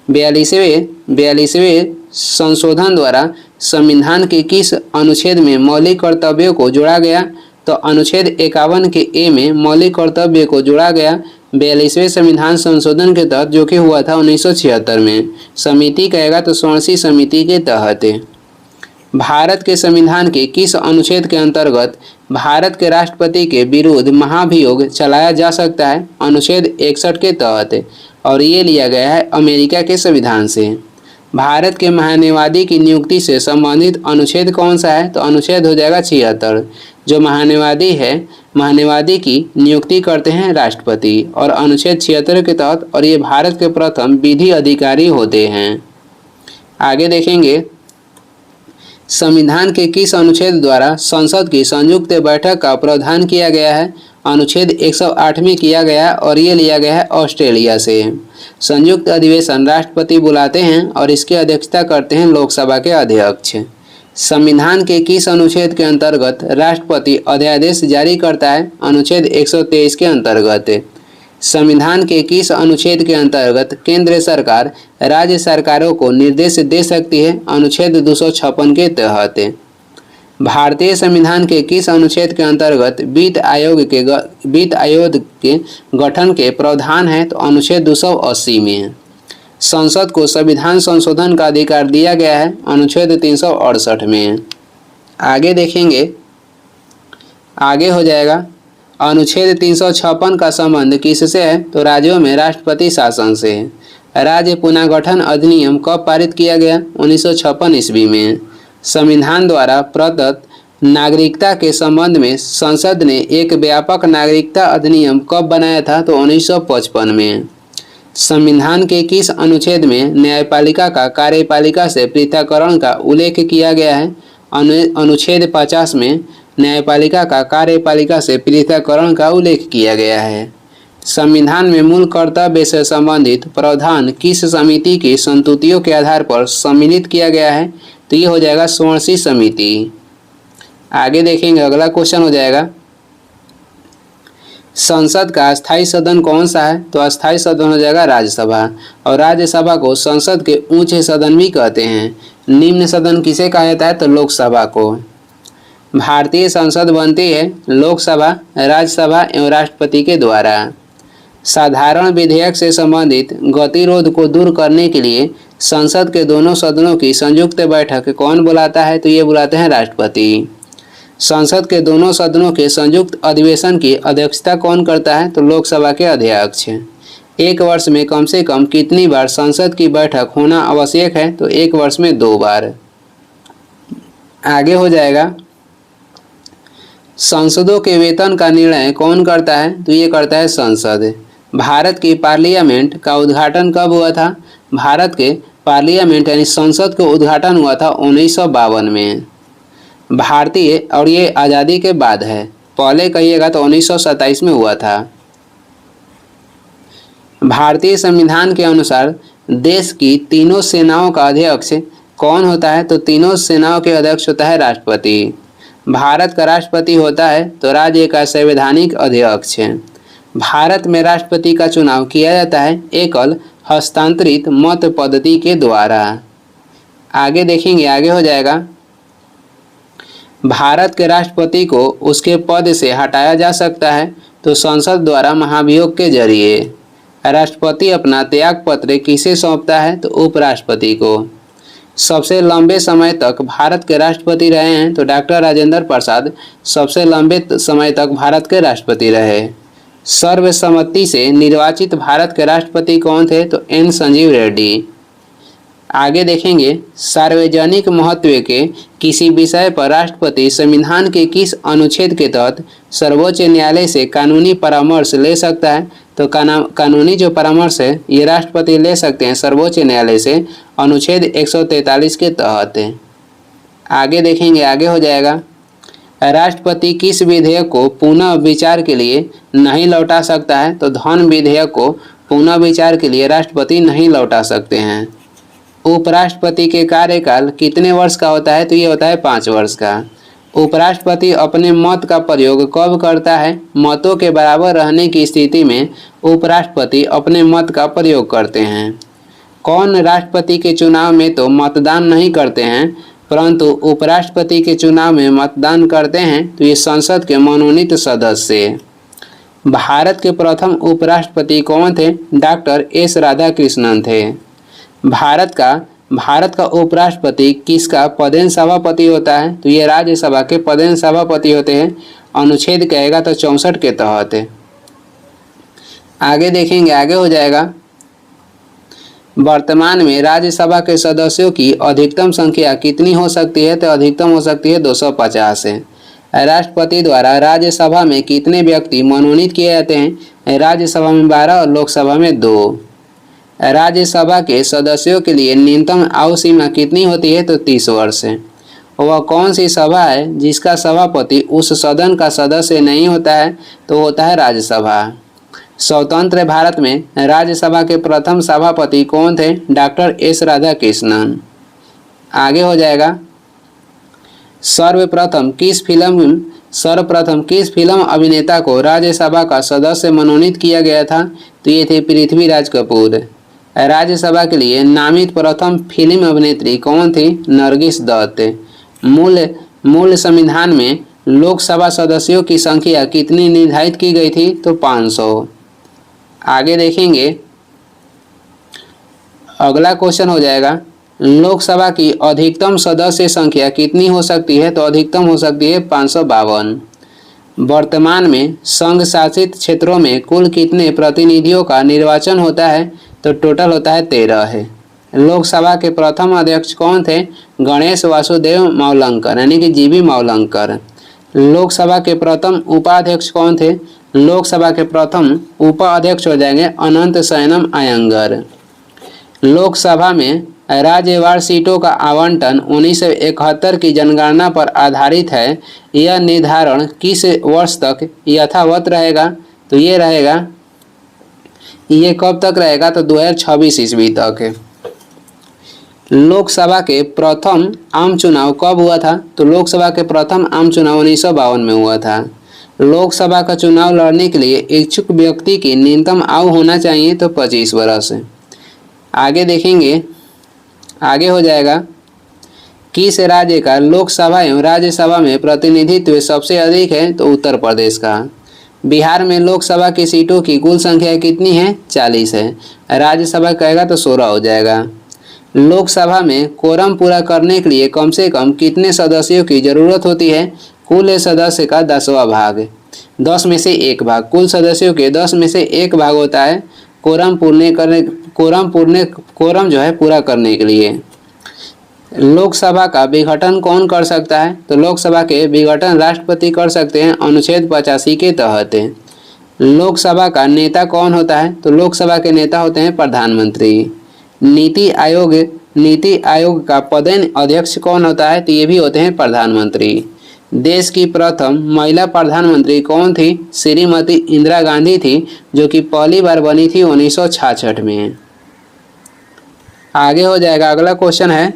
Speaker 1: 42वें संशोधन द्वारा संविधान के किस अनुच्छेद में मौलिक कर्तव्यों को जोड़ा गया? तो अनुच्छेद 51 के ए में मौलिक कर्तव्य को जोड़ा गया 42वें संविधान संशोधन के तहत, जो कि हुआ था 1976 में। समिति कहेगा तो 16वीं समिति के तहत। भारत के संविधान के किस अनुच्छेद के अंतर्गत भारत के राष्ट्रपति के विरुद्ध महाभियोग चलाया जा सकता है? अनुच्छेद 61 के तहत, और ये लिया गया है अमेरिका के संविधान से। भारत के महान्यायवादी की नियुक्ति से संबंधित अनुच्छेद कौन सा है? तो अनुच्छेद हो जाएगा 76। जो महान्यायवादी है, महान्यायवादी की नियुक्ति करते हैं राष्ट्रपति, और अनुच्छेद 76 के तहत, और ये भारत के प्रथम विधि अधिकारी होते हैं। आगे देखेंगे, संविधान के किस अनुच्छेद द्वारा संसद की संयुक्त बैठक का प्रावधान किया गया है? अनुच्छेद 108 में किया गया, और ये लिया गया है ऑस्ट्रेलिया से। संयुक्त अधिवेशन राष्ट्रपति बुलाते हैं और इसकी अध्यक्षता करते हैं लोकसभा के अध्यक्ष। संविधान के किस अनुच्छेद के अंतर्गत राष्ट्रपति अध्यादेश जारी करता है? अनुच्छेद 123 के अंतर्गत। संविधान के किस अनुच्छेद के अंतर्गत केंद्र सरकार राज्य सरकारों को निर्देश दे सकती है? अनुच्छेद 256 के तहत। भारतीय संविधान के किस अनुच्छेद के अंतर्गत वित्त आयोग के गठन के प्रावधान है? तो अनुच्छेद 280 में। संसद को संविधान संशोधन का अधिकार दिया गया है अनुच्छेद 368 में। आगे देखेंगे, आगे हो जाएगा, अनुच्छेद 356 का संबंध किससे है? तो राज्यों में राष्ट्रपति शासन से। राज्य पुनर्गठन अधिनियम कब पारित किया गया? 1956 ईस्वी में। संविधान द्वारा प्रदत्त नागरिकता के संबंध में संसद ने एक व्यापक नागरिकता अधिनियम कब बनाया था? तो 1955 में। संविधान के किस अनुच्छेद में न्यायपालिका का कार्यपालिका से पृथक्करण का उल्लेख किया गया है? अनुच्छेद 50 में न्यायपालिका का कार्यपालिका से पृथक्करण का उल्लेख किया गया है। संविधान में मूल कर्तव्य से संबंधित प्रावधान किस समिति की संस्तुतियों के आधार पर सम्मिलित किया गया है? तो ये हो जाएगा 16वीं समिति। आगे देखेंगे, अगला क्वेश्चन हो जाएगा, संसद का अस्थायी सदन कौन सा है? तो अस्थायी सदन हो जाएगा राज्यसभा, और राज्यसभा को संसद के ऊंचे सदन भी कहते हैं। निम्न सदन किसे कहा जाता है? तो लोकसभा को। भारतीय संसद बनती है लोकसभा, राज्यसभा एवं राष्ट्रपति के द्वारा। साधारण विधेयक से संबंधित गतिरोध को दूर करने के लिए संसद के दोनों सदनों की संयुक्त बैठक कौन बुलाता है? तो ये बुलाते हैं राष्ट्रपति। संसद के दोनों सदनों के संयुक्त अधिवेशन की अध्यक्षता कौन करता है? तो लोकसभा के अध्यक्ष। एक वर्ष में कम से कम कितनी बार संसद की बैठक होना आवश्यक है? तो एक वर्ष में 2 बार। आगे हो जाएगा, संसदों के वेतन का निर्णय कौन करता है? तो ये करता है संसद। भारत की पार्लियामेंट का उद्घाटन कब हुआ था? भारत के पार्लियामेंट यानी संसद का उद्घाटन हुआ था 1952 में। भारतीय, और ये आज़ादी के बाद है, पहले कहिएगा तो 1927 में हुआ था। भारतीय संविधान के अनुसार देश की तीनों सेनाओं का अध्यक्ष कौन होता है? तो तीनों सेनाओं के अध्यक्ष होता है राष्ट्रपति। भारत का राष्ट्रपति होता है तो राज्य का संवैधानिक अध्यक्ष है। भारत में राष्ट्रपति का चुनाव किया जाता है एकल हस्तांतरित मत पद्धति के द्वारा। आगे देखेंगे, आगे हो जाएगा, भारत के राष्ट्रपति को उसके पद से हटाया जा सकता है तो संसद द्वारा महाभियोग के जरिए। राष्ट्रपति अपना त्याग पत्र किसे सौंपता है? तो उपराष्ट्रपति को। सबसे लंबे समय तक भारत के राष्ट्रपति रहे हैं तो डॉक्टर राजेंद्र प्रसाद सबसे लंबे समय तक भारत के राष्ट्रपति रहे। सर्वसम्मति से निर्वाचित भारत के राष्ट्रपति कौन थे? तो एन संजीव रेड्डी। आगे देखेंगे, सार्वजनिक महत्व के किसी विषय पर राष्ट्रपति संविधान के किस अनुच्छेद के तहत सर्वोच्च न्यायालय से कानूनी परामर्श ले सकता है? तो कानूनी जो परामर्श है ये राष्ट्रपति ले सकते हैं सर्वोच्च न्यायालय से अनुच्छेद 143 के तहत। आगे देखेंगे, आगे हो जाएगा, राष्ट्रपति किस विधेयक को पुनः विचार के लिए नहीं लौटा सकता है? तो धन विधेयक को पुनः विचार के लिए राष्ट्रपति नहीं लौटा सकते हैं। उपराष्ट्रपति के कार्यकाल कितने वर्ष का होता है? तो ये होता है 5 वर्ष का। उपराष्ट्रपति अपने मत का प्रयोग कब करता है? मतों के बराबर रहने की स्थिति में उपराष्ट्रपति अपने मत का प्रयोग करते हैं। कौन राष्ट्रपति के चुनाव में तो मतदान नहीं करते हैं परंतु उपराष्ट्रपति के चुनाव में मतदान करते हैं? तो ये संसद के मनोनीत सदस्य। भारत के प्रथम उपराष्ट्रपति कौन थे? डॉक्टर एस राधाकृष्णन थे। भारत का उपराष्ट्रपति किसका पदेन सभापति होता है? तो ये राज्यसभा के पदेन सभापति होते हैं। अनुच्छेद कहेगा तो 64 के तहत है। आगे देखेंगे, आगे हो जाएगा। वर्तमान में राज्यसभा के सदस्यों की अधिकतम संख्या कितनी हो सकती है? तो अधिकतम हो सकती है 250 है। राष्ट्रपति द्वारा राज्यसभा में कितने व्यक्ति मनोनीत किए जाते हैं? राज्यसभा में 12 और लोकसभा में 2। राज्यसभा के सदस्यों के लिए न्यूनतम आयु सीमा कितनी होती है? तो 30 वर्ष है। वह कौन सी सभा है जिसका सभापति उस सदन का सदस्य नहीं होता है? तो होता है राज्यसभा। स्वतंत्र भारत में राज्यसभा के प्रथम सभापति कौन थे? Doctor S Radhakrishnan. आगे हो जाएगा। सर्वप्रथम किस फिल्म अभिनेता को राज्यसभा का सदस्य मनोनीत किया गया था? तो ये थे पृथ्वीराज कपूर। राज्यसभा के लिए नामित प्रथम फिल्म अभिनेत्री कौन थी? नरगिस दत्त। मूल संविधान में लोकसभा सदस्यों की संख्या कितनी निर्धारित की गई थी? तो 500। आगे देखेंगे, अगला क्वेश्चन हो जाएगा, लोकसभा की अधिकतम सदस्य संख्या कितनी हो सकती है? तो अधिकतम हो सकती है 552। वर्तमान में संघ शासित क्षेत्रों में कुल कितने प्रतिनिधियों का निर्वाचन होता है? तो टोटल होता है 13 है। लोकसभा के प्रथम अध्यक्ष कौन थे? गणेश वासुदेव मावलंकर यानी कि जीवी मावलंकर। लोकसभा के प्रथम उपाध्यक्ष कौन थे? लोकसभा के प्रथम उपाध्यक्ष हो जाएंगे अनंत शयनम अयंगर। लोकसभा में राज्यवार सीटों का आवंटन 1971 की जनगणना पर आधारित है। यह निर्धारण किस वर्ष तक यथावत रहेगा? तो ये कब तक रहेगा? तो 2026 ईस्वी तक है। लोकसभा के प्रथम आम चुनाव कब हुआ था? तो लोकसभा के प्रथम आम चुनाव 1952 में हुआ था। लोकसभा का चुनाव लड़ने के लिए इच्छुक व्यक्ति की न्यूनतम आयु होना चाहिए तो 25 वर्ष है। आगे देखेंगे, आगे हो जाएगा, किस राज्य का लोकसभा एवं राज्यसभा में प्रतिनिधित्व सबसे अधिक है? तो उत्तर प्रदेश का। बिहार में लोकसभा की सीटों की कुल संख्या कितनी है? 40 है। राज्यसभा कहेगा तो 16 हो जाएगा। लोकसभा में कोरम पूरा करने के लिए कम से कम कितने सदस्यों की जरूरत होती है? कुल सदस्य का 10वां भाग, 10 में से 1 भाग। कुल सदस्यों के 10 में से 1 भाग होता है कोरम जो है पूरा करने के लिए। लोकसभा का विघटन कौन कर सकता है? तो लोकसभा के विघटन राष्ट्रपति कर सकते हैं अनुच्छेद 85 के तहत। लोकसभा का नेता कौन होता है? तो लोकसभा के नेता होते हैं प्रधानमंत्री। नीति आयोग का पदेन अध्यक्ष कौन होता है? तो ये भी होते हैं प्रधानमंत्री। देश की प्रथम महिला प्रधानमंत्री कौन थी? श्रीमती इंदिरा गांधी थी, जो कि पहली बार बनी थी 1966 में। आगे हो जाएगा, अगला क्वेश्चन है,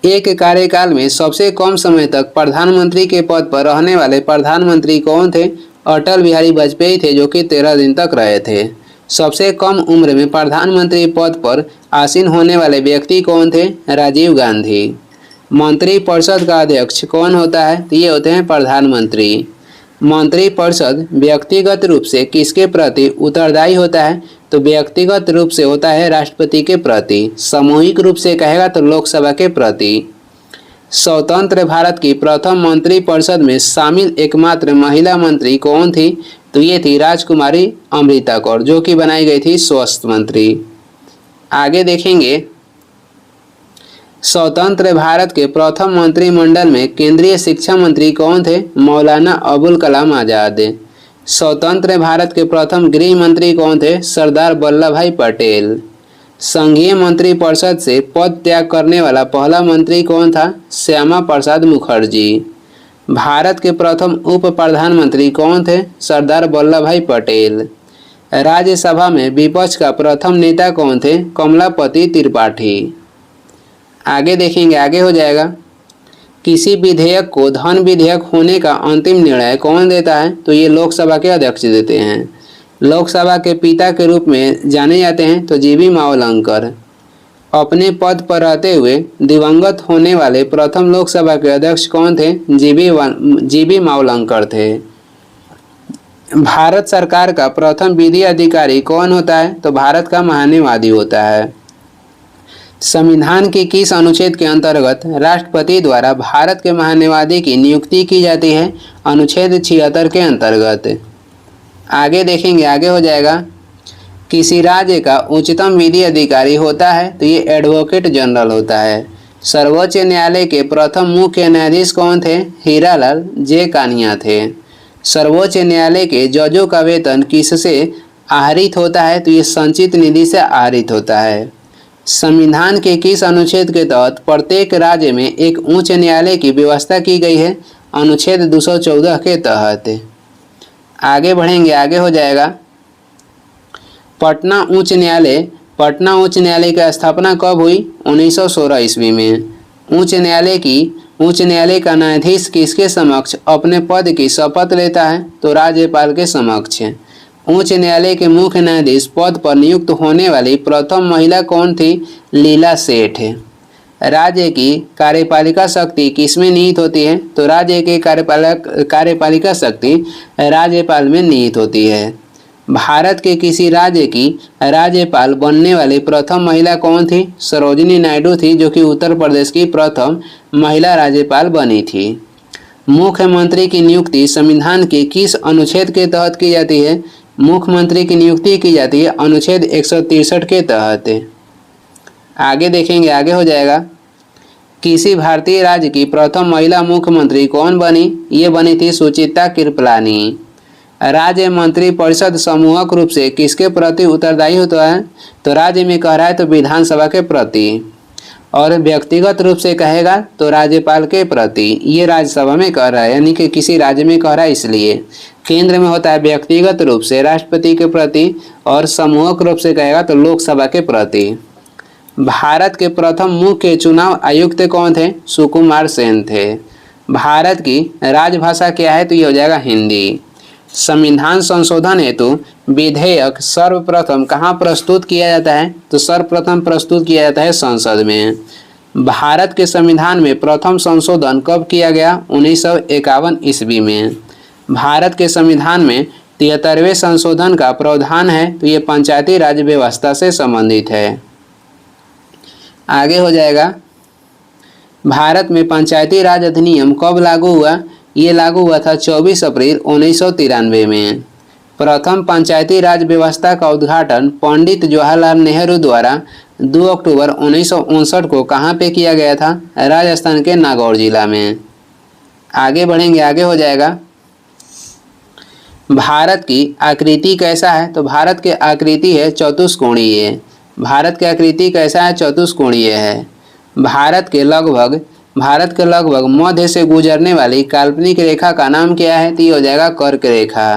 Speaker 1: एक कार्यकाल में सबसे कम समय तक प्रधानमंत्री के पद पर रहने वाले प्रधानमंत्री कौन थे? अटल बिहारी वाजपेयी थे, जो कि 13 दिन तक रहे थे। सबसे कम उम्र में प्रधानमंत्री पद पर आसीन होने वाले व्यक्ति कौन थे? राजीव गांधी। मंत्रिपरिषद का अध्यक्ष कौन होता है? तो ये होते हैं प्रधानमंत्री। मंत्रिपरिषद व्यक्तिगत रूप से किसके प्रति उत्तरदायी होता है? तो व्यक्तिगत रूप से होता है राष्ट्रपति के प्रति। सामूहिक रूप से कहेगा तो लोकसभा के प्रति। स्वतंत्र भारत की प्रथम मंत्रिपरिषद में शामिल एकमात्र महिला मंत्री कौन थी? तो ये थी राजकुमारी अमृता कौर, जो कि बनाई गई थी स्वास्थ्य मंत्री। आगे देखेंगे, स्वतंत्र भारत के प्रथम मंत्रिमंडल में केंद्रीय शिक्षा मंत्री कौन थे? मौलाना अबुल कलाम आजाद। स्वतंत्र भारत के प्रथम गृह मंत्री कौन थे? सरदार वल्लभ भाई पटेल। संघीय मंत्रिपरिषद से पद त्याग करने वाला पहला मंत्री कौन था? श्यामा प्रसाद मुखर्जी। भारत के प्रथम उप प्रधानमंत्री कौन थे? सरदार वल्लभ भाई पटेल। राज्यसभा में विपक्ष का प्रथम नेता कौन थे? कमलापति त्रिपाठी। आगे देखेंगे, आगे हो जाएगा। किसी विधेयक को धन विधेयक होने का अंतिम निर्णय कौन देता है? तो ये लोकसभा के अध्यक्ष देते हैं। लोकसभा के पिता के रूप में जाने जाते हैं तो जीबी मावलंकर। अपने पद पर रहते हुए दिवंगत होने वाले प्रथम लोकसभा के अध्यक्ष कौन थे? जीबी मावलंकर थे। भारत सरकार का प्रथम विधि अधिकारी कौन होता है? तो भारत का महान्यायवादी होता है। संविधान के किस अनुच्छेद के अंतर्गत राष्ट्रपति द्वारा भारत के महान्यायवादी की नियुक्ति की जाती है? अनुच्छेद 76 के अंतर्गत। आगे देखेंगे, आगे हो जाएगा। किसी राज्य का उच्चतम विधि अधिकारी होता है तो ये एडवोकेट जनरल होता है। सर्वोच्च न्यायालय के प्रथम मुख्य न्यायाधीश कौन थे? हीरालाल जे कानिया थे। सर्वोच्च न्यायालय के जजों का वेतन किससे आहरित होता है? तो ये संचित निधि से आहरित होता है। संविधान के किस अनुच्छेद के तहत प्रत्येक राज्य में एक उच्च न्यायालय की व्यवस्था की गई है? अनुच्छेद 214 के तहत। आगे बढ़ेंगे, आगे हो जाएगा। पटना उच्च न्यायालय की स्थापना कब हुई? 1916 ईस्वी में। उच्च न्यायालय का न्यायाधीश किसके समक्ष अपने पद की शपथ लेता है? तो राज्यपाल के समक्ष। उच्च न्यायालय के मुख्य न्यायाधीश पद पर नियुक्त होने वाली प्रथम महिला कौन थी? लीला सेठ। राज्य की कार्यपालिका शक्ति किसमें निहित होती है? तो राज्य की कार्यपालिका शक्ति राज्यपाल में निहित होती है। भारत के किसी राज्य की राज्यपाल बनने वाली प्रथम महिला कौन थी? सरोजिनी नायडू थी, जो कि उत्तर प्रदेश की प्रथम महिला राज्यपाल बनी थी। मुख्यमंत्री की नियुक्ति संविधान के किस अनुच्छेद के तहत की जाती है? मुख्यमंत्री की नियुक्ति की जाती है अनुच्छेद 163 के तहत। आगे देखेंगे, आगे हो जाएगा। किसी भारतीय राज्य की प्रथम महिला मुख्यमंत्री कौन बनी? ये बनी थी सुचित्रा कृपलानी। राज्य मंत्री परिषद समूहक रूप से किसके प्रति उत्तरदायी होता है? तो राज्य में कह रहा है तो विधानसभा के प्रति, और व्यक्तिगत रूप से कहेगा तो राज्यपाल के प्रति। ये राज्यसभा में कह रहा है, यानी कि किसी राज्य में कह रहा है इसलिए। केंद्र में होता है व्यक्तिगत रूप से राष्ट्रपति के प्रति, और समूहक रूप से कहेगा तो लोकसभा के प्रति। भारत के प्रथम मुख्य चुनाव आयुक्त कौन थे? सुकुमार सेन थे। भारत की राजभाषा क्या है? तो ये हो जाएगा हिंदी। संविधान संशोधन हेतु विधेयक सर्वप्रथम कहाँ प्रस्तुत किया जाता है? तो सर्वप्रथम प्रस्तुत किया जाता है संसद में। भारत के संविधान में प्रथम संशोधन कब किया गया? 1951 ईस्वी में। भारत के संविधान में 73वें संशोधन का प्रावधान है तो ये पंचायती राज व्यवस्था से संबंधित है। आगे हो जाएगा। भारत में पंचायती राज अधिनियम कब लागू हुआ? ये लागू हुआ था 24 अप्रैल 1993 में। प्रथम पंचायती राज व्यवस्था का उद्घाटन पंडित जवाहरलाल नेहरू द्वारा 2 अक्टूबर 1959 को कहाँ पे किया गया था? राजस्थान के नागौर जिला में। आगे बढ़ेंगे, आगे हो जाएगा। भारत की आकृति कैसा है? तो भारत की आकृति है चतुष्कोणीय। भारत की आकृति कैसा है? चतुष्कोणीय है। भारत के लगभग मध्य से गुजरने वाली काल्पनिक रेखा का नाम क्या है? तो ये हो जाएगा कर्क रेखा।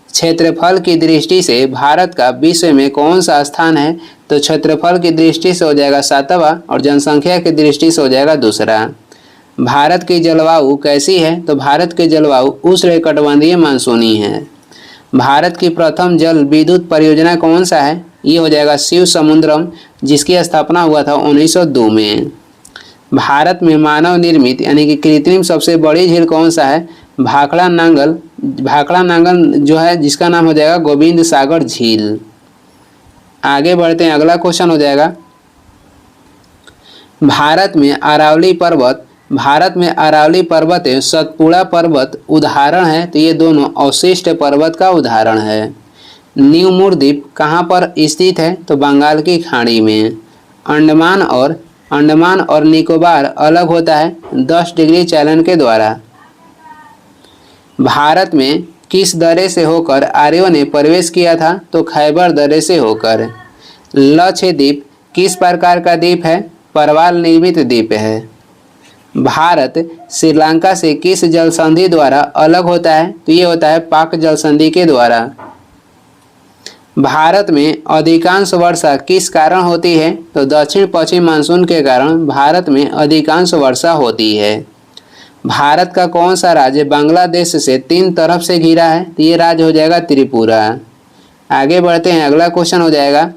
Speaker 1: क्षेत्रफल की दृष्टि से भारत का विश्व में कौन सा स्थान है? तो क्षेत्रफल की दृष्टि से हो जाएगा 7वां, और जनसंख्या की दृष्टि से हो जाएगा दूसरा। भारत की जलवायु कैसी है? तो भारत की जलवायु उष्णकटिबंधीय मानसूनी है। भारत की प्रथम जल विद्युत परियोजना कौन सा है? ये हो जाएगा शिव समुद्रम, जिसकी स्थापना हुआ था 1902 में। भारत में मानव निर्मित यानी कि कृत्रिम सबसे बड़ी झील कौन सा है? भाखड़ा नांगल जो है, जिसका नाम हो जाएगा गोविंद सागर झील। आगे बढ़ते हैं, अगला क्वेश्चन हो जाएगा। भारत में अरावली पर्वत एवं सतपुड़ा पर्वत उदाहरण है तो ये दोनों अवशिष्ट पर्वत का उदाहरण है। न्यू द्वीप कहाँ पर स्थित है? तो बंगाल की खाड़ी में। अंडमान और निकोबार अलग होता है 10 डिग्री चालन के द्वारा। भारत में किस दर्रे से होकर आर्यों ने प्रवेश किया था? तो खैबर दर्रे से होकर। लक्षद्वीप किस प्रकार का द्वीप है? परवाल निर्मित द्वीप है। भारत श्रीलंका से किस जल संधि द्वारा अलग होता है? तो ये होता है पाक जल संधि के द्वारा। भारत में अधिकांश वर्षा किस कारण होती है? तो दक्षिण पश्चिम मानसून के कारण भारत में अधिकांश वर्षा होती है। भारत का कौन सा राज्य बांग्लादेश से 3 तरफ से घिरा है? तो ये राज्य हो जाएगा त्रिपुरा। आगे बढ़ते हैं, अगला क्वेश्चन हो जाएगा,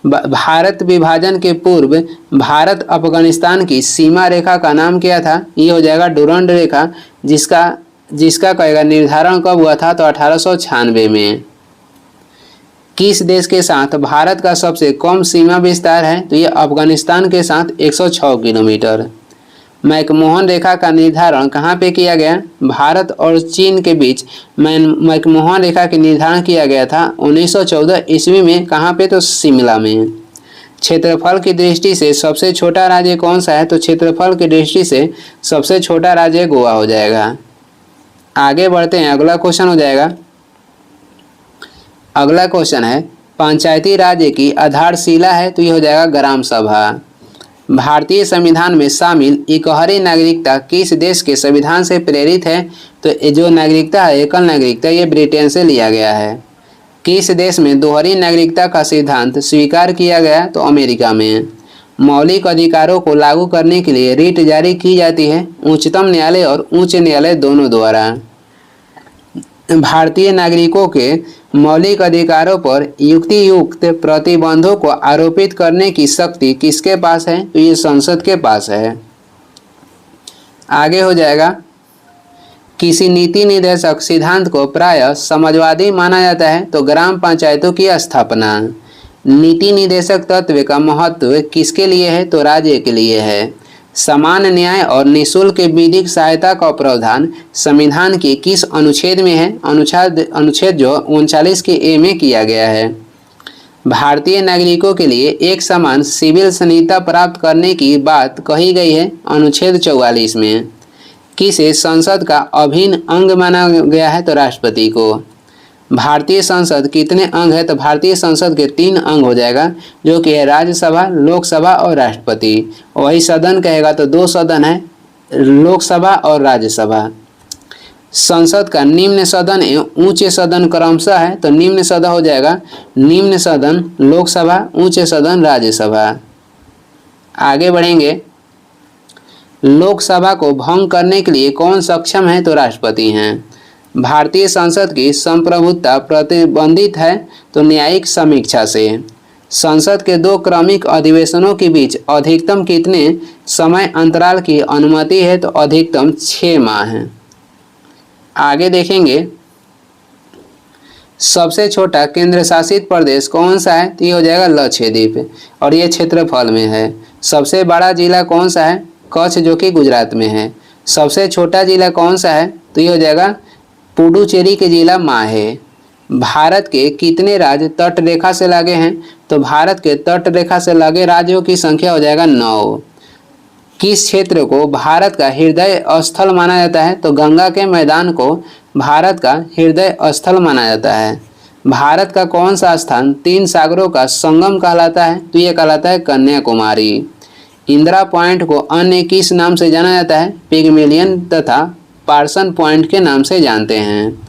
Speaker 1: भारत विभाजन के पूर्व भारत अफगानिस्तान की सीमा रेखा का नाम क्या था? ये हो जाएगा डुरंड रेखा, जिसका कहेगा निर्धारण कब हुआ था? तो 1896 में। किस देश के साथ भारत का सबसे कम सीमा विस्तार है? तो ये अफगानिस्तान के साथ 106 किलोमीटर। मैकमोहन रेखा का निर्धारण कहाँ पे किया गया? भारत और चीन के बीच मैकमोहन रेखा का निर्धारण किया गया था 1914 ईस्वी में। कहाँ पे? तो शिमला में। क्षेत्रफल की दृष्टि से सबसे छोटा राज्य कौन सा है? तो क्षेत्रफल की दृष्टि से सबसे छोटा राज्य गोवा हो जाएगा। आगे बढ़ते हैं, अगला क्वेश्चन हो जाएगा, अगला क्वेश्चन है पंचायती राज्य की आधारशिला है? तो ये हो जाएगा ग्राम सभा। भारतीय संविधान में शामिल इकहरी नागरिकता किस देश के संविधान से प्रेरित है? तो ये जो नागरिकता है, एकल नागरिकता, ये ब्रिटेन से लिया गया है। किस देश में दोहरी नागरिकता का सिद्धांत स्वीकार किया गया? तो अमेरिका में। मौलिक अधिकारों को लागू करने के लिए रिट जारी की जाती है उच्चतम न्यायालय और उच्च न्यायालय दोनों द्वारा। भारतीय नागरिकों के मौलिक अधिकारों पर युक्तियुक्त प्रतिबंधों को आरोपित करने की शक्ति किसके पास है? तो ये संसद के पास है। आगे हो जाएगा, किसी नीति निर्देशक सिद्धांत को प्रायः समाजवादी माना जाता है? तो ग्राम पंचायतों की स्थापना। नीति निर्देशक तत्व का महत्व किसके लिए है? तो राज्य के लिए है। समान न्याय और निःशुल्क विधिक सहायता का प्रावधान संविधान के किस अनुच्छेद में है? अनुच्छेद जो 39 के ए में किया गया है। भारतीय नागरिकों के लिए एक समान सिविल संहिता प्राप्त करने की बात कही गई है अनुच्छेद 44 में। किसे संसद का अभिन्न अंग माना गया है? तो राष्ट्रपति को। भारतीय संसद कितने अंग है? तो भारतीय संसद के 3 अंग हो जाएगा, जो कि है राज्यसभा, लोकसभा और राष्ट्रपति। वही सदन कहेगा तो 2 सदन है, लोकसभा और राज्यसभा। संसद का निम्न सदन एवं उच्च सदन क्रमशः है? तो निम्न सदन हो जाएगा निम्न सदन लोकसभा, उच्च सदन राज्यसभा। आगे बढ़ेंगे, लोकसभा को भंग करने के लिए कौन सक्षम है? तो राष्ट्रपति हैं। भारतीय संसद की संप्रभुता प्रतिबंधित है? तो न्यायिक समीक्षा से। संसद के 2 क्रमिक अधिवेशनों के बीच अधिकतम कितने समय अंतराल की अनुमति है? तो अधिकतम 6 माह है। आगे देखेंगे, सबसे छोटा केंद्र शासित प्रदेश कौन सा है? तो ये हो जाएगा लक्षद्वीप, और ये क्षेत्रफल में है। सबसे बड़ा जिला कौन सा है? कच्छ, जो कि गुजरात में है। सबसे छोटा जिला कौन सा है? तो ये हो जाएगा पुडुचेरी के जिला माहे। भारत के कितने राज्य तट रेखा से लगे हैं? तो भारत के तट रेखा से लगे राज्यों की संख्या हो जाएगा 9। किस क्षेत्र को भारत का हृदय स्थल माना जाता है? तो गंगा के मैदान को भारत का हृदय स्थल माना जाता है। भारत का कौन सा स्थान 3 सागरों का संगम कहलाता है? तो ये कहलाता है कन्याकुमारी। इंदिरा पॉइंट को अन्य किस नाम से जाना जाता है? पिग्मेलियन तथा पार्सन पॉइंट के नाम से जानते हैं।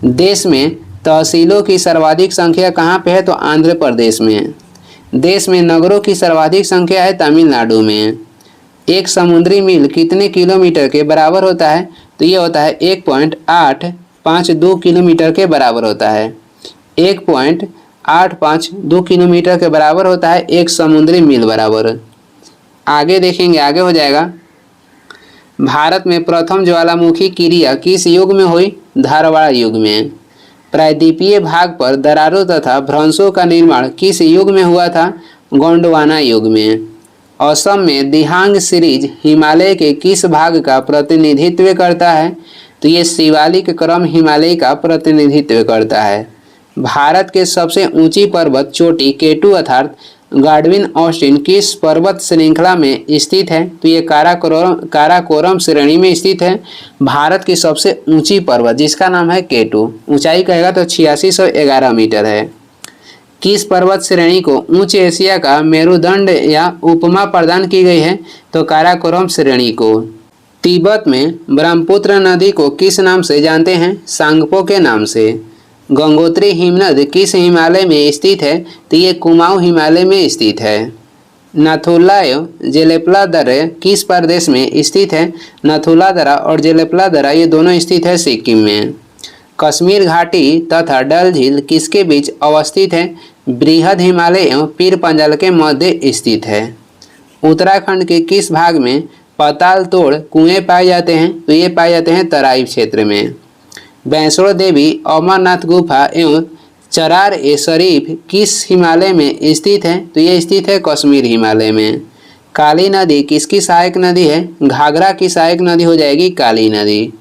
Speaker 1: देश में तहसीलों की सर्वाधिक संख्या कहाँ पे है? तो आंध्र प्रदेश में। देश में नगरों की सर्वाधिक संख्या है तमिलनाडु में। एक समुद्री मील कितने किलोमीटर के बराबर होता है? तो ये होता है 1.852 किलोमीटर के बराबर होता है। 1.852 किलोमीटर के बराबर होता है एक समुद्री मील बराबर। आगे देखेंगे, आगे हो जाएगा, भारत में प्रथम ज्वालामुखी क्रिया किस युग में हुई? धारवाड़ युग में। प्रायद्वीपीय भाग पर दरारों तथा भ्रंशों का निर्माण किस युग में हुआ था? गोंडवाना युग में। असम में दिहांग सीरीज हिमालय के किस भाग का प्रतिनिधित्व करता है? तो ये शिवालिक क्रम हिमालय का प्रतिनिधित्व करता है। भारत के सबसे ऊंची पर्वत चोटी केटू अर्थात गार्डविन ऑस्टिन किस पर्वत श्रृंखला में स्थित है? तो ये काराकोरम श्रेणी में स्थित है। भारत की सबसे ऊंची पर्वत जिसका नाम है केटू, ऊंचाई कहेगा तो 8611 मीटर है। किस पर्वत श्रेणी को उच्च एशिया का मेरुदंड या उपमा प्रदान की गई है? तो काराकोरम श्रेणी को। तिब्बत में ब्रह्मपुत्र नदी को किस नाम से जानते हैं? सांगपो के नाम से। गंगोत्री हिमनद किस हिमालय में स्थित है? तो ये कुमाऊं हिमालय में स्थित है। नाथुला एवं जेलेपला दर्रा किस प्रदेश में स्थित है? नाथुला दर्रा और जेलेपला दर्रा ये दोनों स्थित है सिक्किम में। कश्मीर घाटी तथा डल झील किसके बीच अवस्थित है? बृहद हिमालय एवं पीर पंजाल के मध्य स्थित है। उत्तराखंड के किस भाग में पाताल तोड़ कुएं पाए जाते हैं? तो ये पाए जाते हैं तराई क्षेत्र में। वैष्णो देवी अमरनाथ गुफा एवं चरार ए शरीफ किस हिमालय में स्थित है? तो ये स्थित है कश्मीर हिमालय में। काली नदी किसकी सहायक नदी है? घाघरा की सहायक नदी हो जाएगी काली नदी।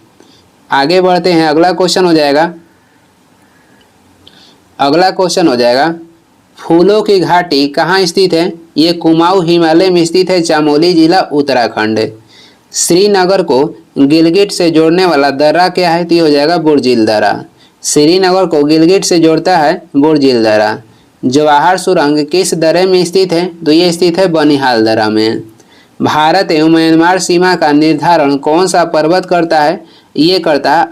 Speaker 1: आगे बढ़ते हैं, अगला क्वेश्चन हो जाएगा फूलों की घाटी कहाँ स्थित है? ये कुमाऊं हिमालय में स्थित है, चमोली जिला उत्तराखंड। श्रीनगर को गिलगिट से जोड़ने वाला दर्रा क्या है? तो ये हो जाएगा बुर्जिल दर्रा। श्रीनगर को गिलगिट से जोड़ता है बुर्जिल दर्रा। जवाहर सुरंग किस दर्रे में स्थित है? तो ये स्थित है बनिहाल दर्रा में। भारत एवं म्यांमार सीमा का निर्धारण कौन सा पर्वत करता है? ये करता है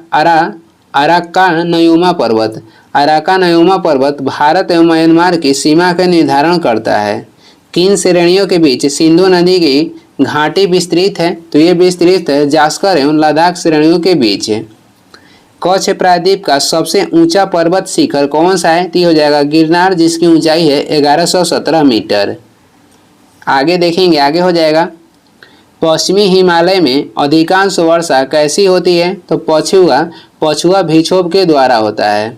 Speaker 1: अराकानयुमा पर्वत। अराकानयुमा पर्वत भारत एवं म्यांमार की सीमा का निर्धारण करता है। किन श्रेणियों के बीच सिंधु नदी की घाटी विस्तृत है? तो ये विस्तृत है जास्कर एवं लद्दाख श्रेणियों के बीच है। कच्छ प्रायद्वीप का सबसे ऊंचा पर्वत शिखर कौन सा है? तो हो जाएगा गिरनार, जिसकी ऊंचाई है 1117 मीटर। आगे देखेंगे, आगे हो जाएगा पश्चिमी हिमालय में अधिकांश वर्षा कैसी होती है? तो पछुआ विक्षोभ के द्वारा होता है।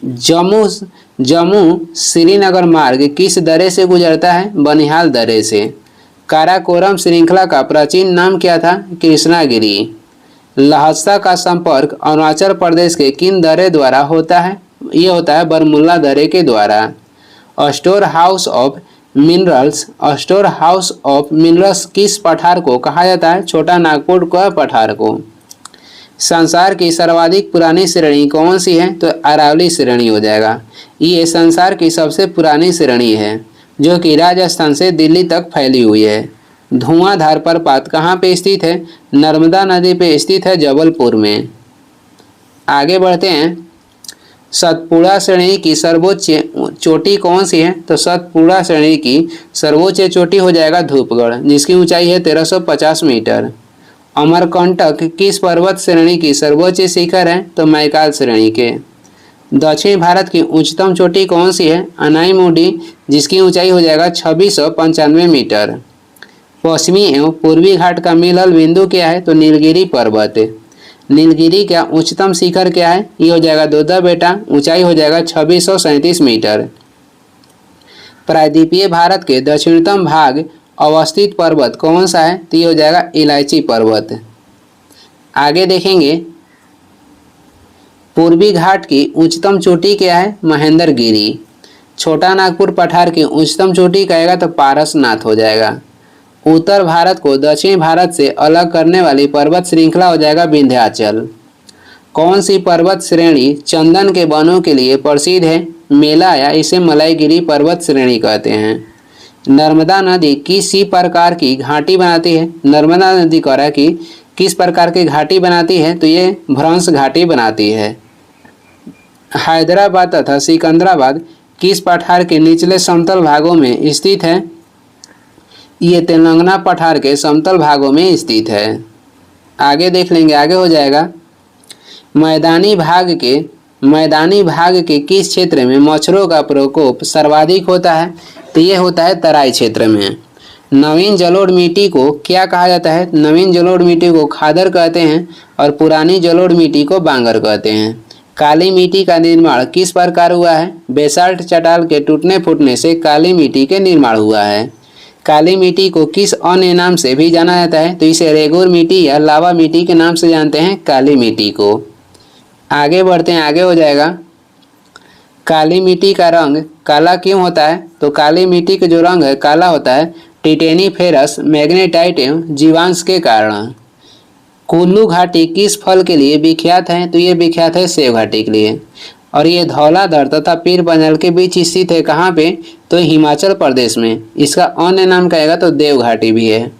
Speaker 1: जम्मू श्रीनगर मार्ग किस दर्रे से गुजरता है? बनिहाल दर्रे से। काराकोरम श्रृंखला का प्राचीन नाम क्या था? कृष्णागिरी। लहत्सा का संपर्क अरुणाचल प्रदेश के किन दर्रे द्वारा होता है? ये होता है बरमुल्ला दर्रे के द्वारा। स्टोर हाउस ऑफ मिनरल्स किस पठार को कहा जाता है? छोटा नागपुर का पठार को। संसार की सर्वाधिक पुरानी श्रेणी कौन सी है? तो अरावली श्रेणी हो जाएगा। ये संसार की सबसे पुरानी श्रेणी है जो कि राजस्थान से दिल्ली तक फैली हुई है। धुआंधार प्रपात कहाँ पे स्थित है? नर्मदा नदी पे स्थित है, जबलपुर में। आगे बढ़ते हैं, सतपुड़ा श्रेणी की सर्वोच्च चोटी कौन सी है? तो सतपुड़ा श्रेणी की सर्वोच्च चोटी हो जाएगा धूपगढ़, जिसकी ऊंचाई है 1350 मीटर। अमरकंटक किस पर्वत श्रेणी की सर्वोच्च शिखर है? तो मैकाल श्रेणी के। दक्षिण भारत की उच्चतम चोटी कौन सी है? अनाईमुडी, जिसकी ऊंचाई हो जाएगा 2695 मीटर। पश्चिमी एवं पूर्वी घाट का मिलल बिंदु क्या है? तो नीलगिरी पर्वत। नीलगिरी का उच्चतम शिखर क्या है? ये हो जाएगा दोदा बेटा, ऊंचाई हो जाएगा 2637 मीटर। प्रायद्वीपीय भारत के दक्षिणतम भाग अवस्थित पर्वत कौन सा है? तो ये हो जाएगा इलायची पर्वत। आगे देखेंगे, पूर्वी घाट की उच्चतम चोटी क्या है? महेंद्रगिरी। छोटा नागपुर पठार की उच्चतम चोटी कहेगा तो पारसनाथ हो जाएगा। उत्तर भारत को दक्षिण भारत से अलग करने वाली पर्वत श्रृंखला हो जाएगा विंध्याचल। कौन सी पर्वत श्रेणी चंदन के वनों के लिए प्रसिद्ध है? मेला या इसे मलाईगिरी पर्वत श्रेणी कहते हैं। नर्मदा नदी किसी प्रकार की घाटी बनाती है? नर्मदा नदी करा की किस प्रकार की घाटी बनाती है? तो ये भ्रंश घाटी बनाती है। हैदराबाद तथा सिकंदराबाद किस पठार के निचले समतल भागों में स्थित है? ये तेलंगाना पठार के समतल भागों में स्थित है। आगे देख लेंगे, आगे हो जाएगा मैदानी भाग के किस क्षेत्र में मच्छरों का प्रकोप सर्वाधिक होता है? तो ये होता है तराई क्षेत्र में। नवीन जलोढ़ मिट्टी को क्या कहा जाता है? नवीन जलोढ़ मिट्टी को खादर कहते हैं और पुरानी जलोढ़ मिट्टी को बांगर कहते हैं। काली मिट्टी का निर्माण किस प्रकार हुआ है? बेसाल्ट चट्टान के टूटने फूटने से काली मिट्टी के निर्माण हुआ है। काली मिट्टी को किस अन्य नाम से भी जाना जाता है? तो इसे रेगुर मिट्टी या लावा मिट्टी के नाम से जानते हैं काली मिट्टी को। आगे बढ़ते हैं, आगे हो जाएगा काली मिट्टी का रंग काला क्यों होता है? तो काली मिट्टी का जो रंग है काला होता है टिटेनीफेरस मैग्नेटाइट एवं जीवांश के कारण। कुल्लू घाटी किस फल के लिए विख्यात है? तो ये विख्यात है सेब घाटी के लिए। और ये धौलाधर तथा पीर पंजाल के बीच स्थित है, कहाँ पे? तो हिमाचल प्रदेश में। इसका अन्य नाम कहेगा तो देव घाटी भी है।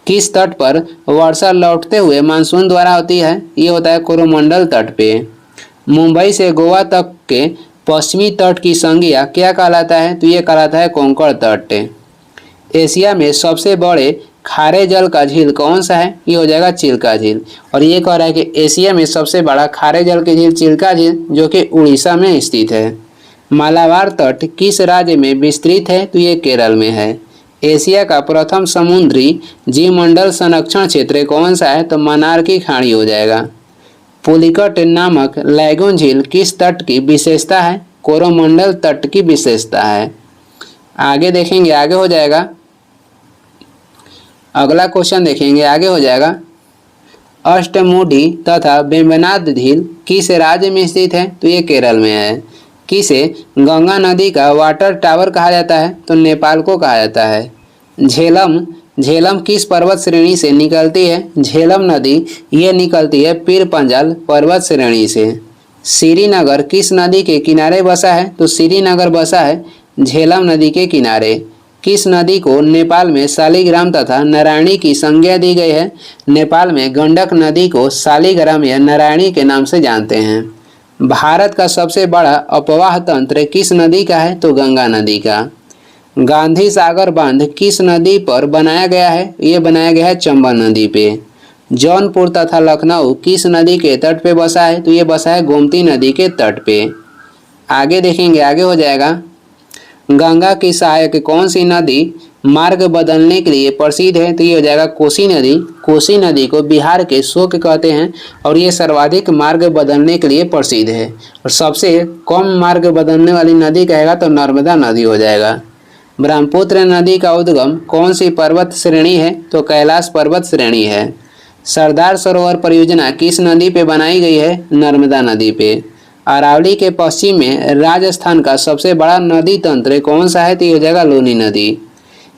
Speaker 1: किस तट पर वर्षा लौटते हुए मानसून द्वारा होती है? ये होता है कोरोमंडल तट पे। मुंबई से गोवा तक के पश्चिमी तट की संज्ञा क्या कहलाता है? तो ये कहलाता है कोंकण तट। एशिया में सबसे बड़े खारे जल का झील कौन सा है? ये हो जाएगा चिल्का झील। और ये कह रहा है कि एशिया में सबसे बड़ा खारे जल की झील चिल्का झील, जो कि उड़ीसा में स्थित है। मालाबार तट किस राज्य में विस्तृत है? तो ये केरल में है। एशिया का प्रथम समुद्री जीवमंडल संरक्षण क्षेत्र कौन सा है? तो मन्नार की खाड़ी हो जाएगा। पुलिकट नामक लैगून झील किस तट की विशेषता है? कोरोमंडल तट की विशेषता है। आगे देखेंगे, आगे हो जाएगा। अगला क्वेश्चन देखेंगे, आगे हो जाएगा। अष्टमुडी तथा वेम्बनाड झील किस राज्य में स्थित है? तो ये केरल में है। किसे गंगा नदी का वाटर टावर कहा जाता है? तो नेपाल को कहा जाता है। झेलम किस पर्वत श्रेणी से निकलती है? झेलम नदी ये निकलती है पीर पंजाल पर्वत श्रेणी से। श्रीनगर किस नदी के किनारे बसा है? तो श्रीनगर बसा है झेलम नदी के किनारे। किस नदी को नेपाल में शालिग्राम तथा नारायणी की संज्ञा दी गई है? नेपाल में गंडक नदी को शालिग्राम या नारायणी के नाम से जानते हैं। भारत का सबसे बड़ा अपवाह तंत्र किस नदी का है? तो गंगा नदी का। गांधी सागर बांध किस नदी पर बनाया गया है? ये बनाया गया है चंबल नदी पे। जौनपुर तथा लखनऊ किस नदी के तट पे बसा है? तो ये बसा है गोमती नदी के तट पे। आगे देखेंगे, आगे हो जाएगा। गंगा की सहायक कौन सी नदी मार्ग बदलने के लिए प्रसिद्ध है? तो ये हो जाएगा कोसी नदी। कोसी नदी को बिहार के शोक कहते हैं और ये सर्वाधिक मार्ग बदलने के लिए प्रसिद्ध है। और सबसे कम मार्ग बदलने वाली नदी कहेगा तो नर्मदा नदी हो जाएगा। ब्रह्मपुत्र नदी का उद्गम कौन सी पर्वत श्रेणी है? तो कैलाश पर्वत श्रेणी है। सरदार सरोवर परियोजना किस नदी पे बनाई गई है? नर्मदा नदी पे। अरावली के पश्चिम में राजस्थान का सबसे बड़ा नदी तंत्र कौन सा है? तो ये हो जाएगा लूनी नदी।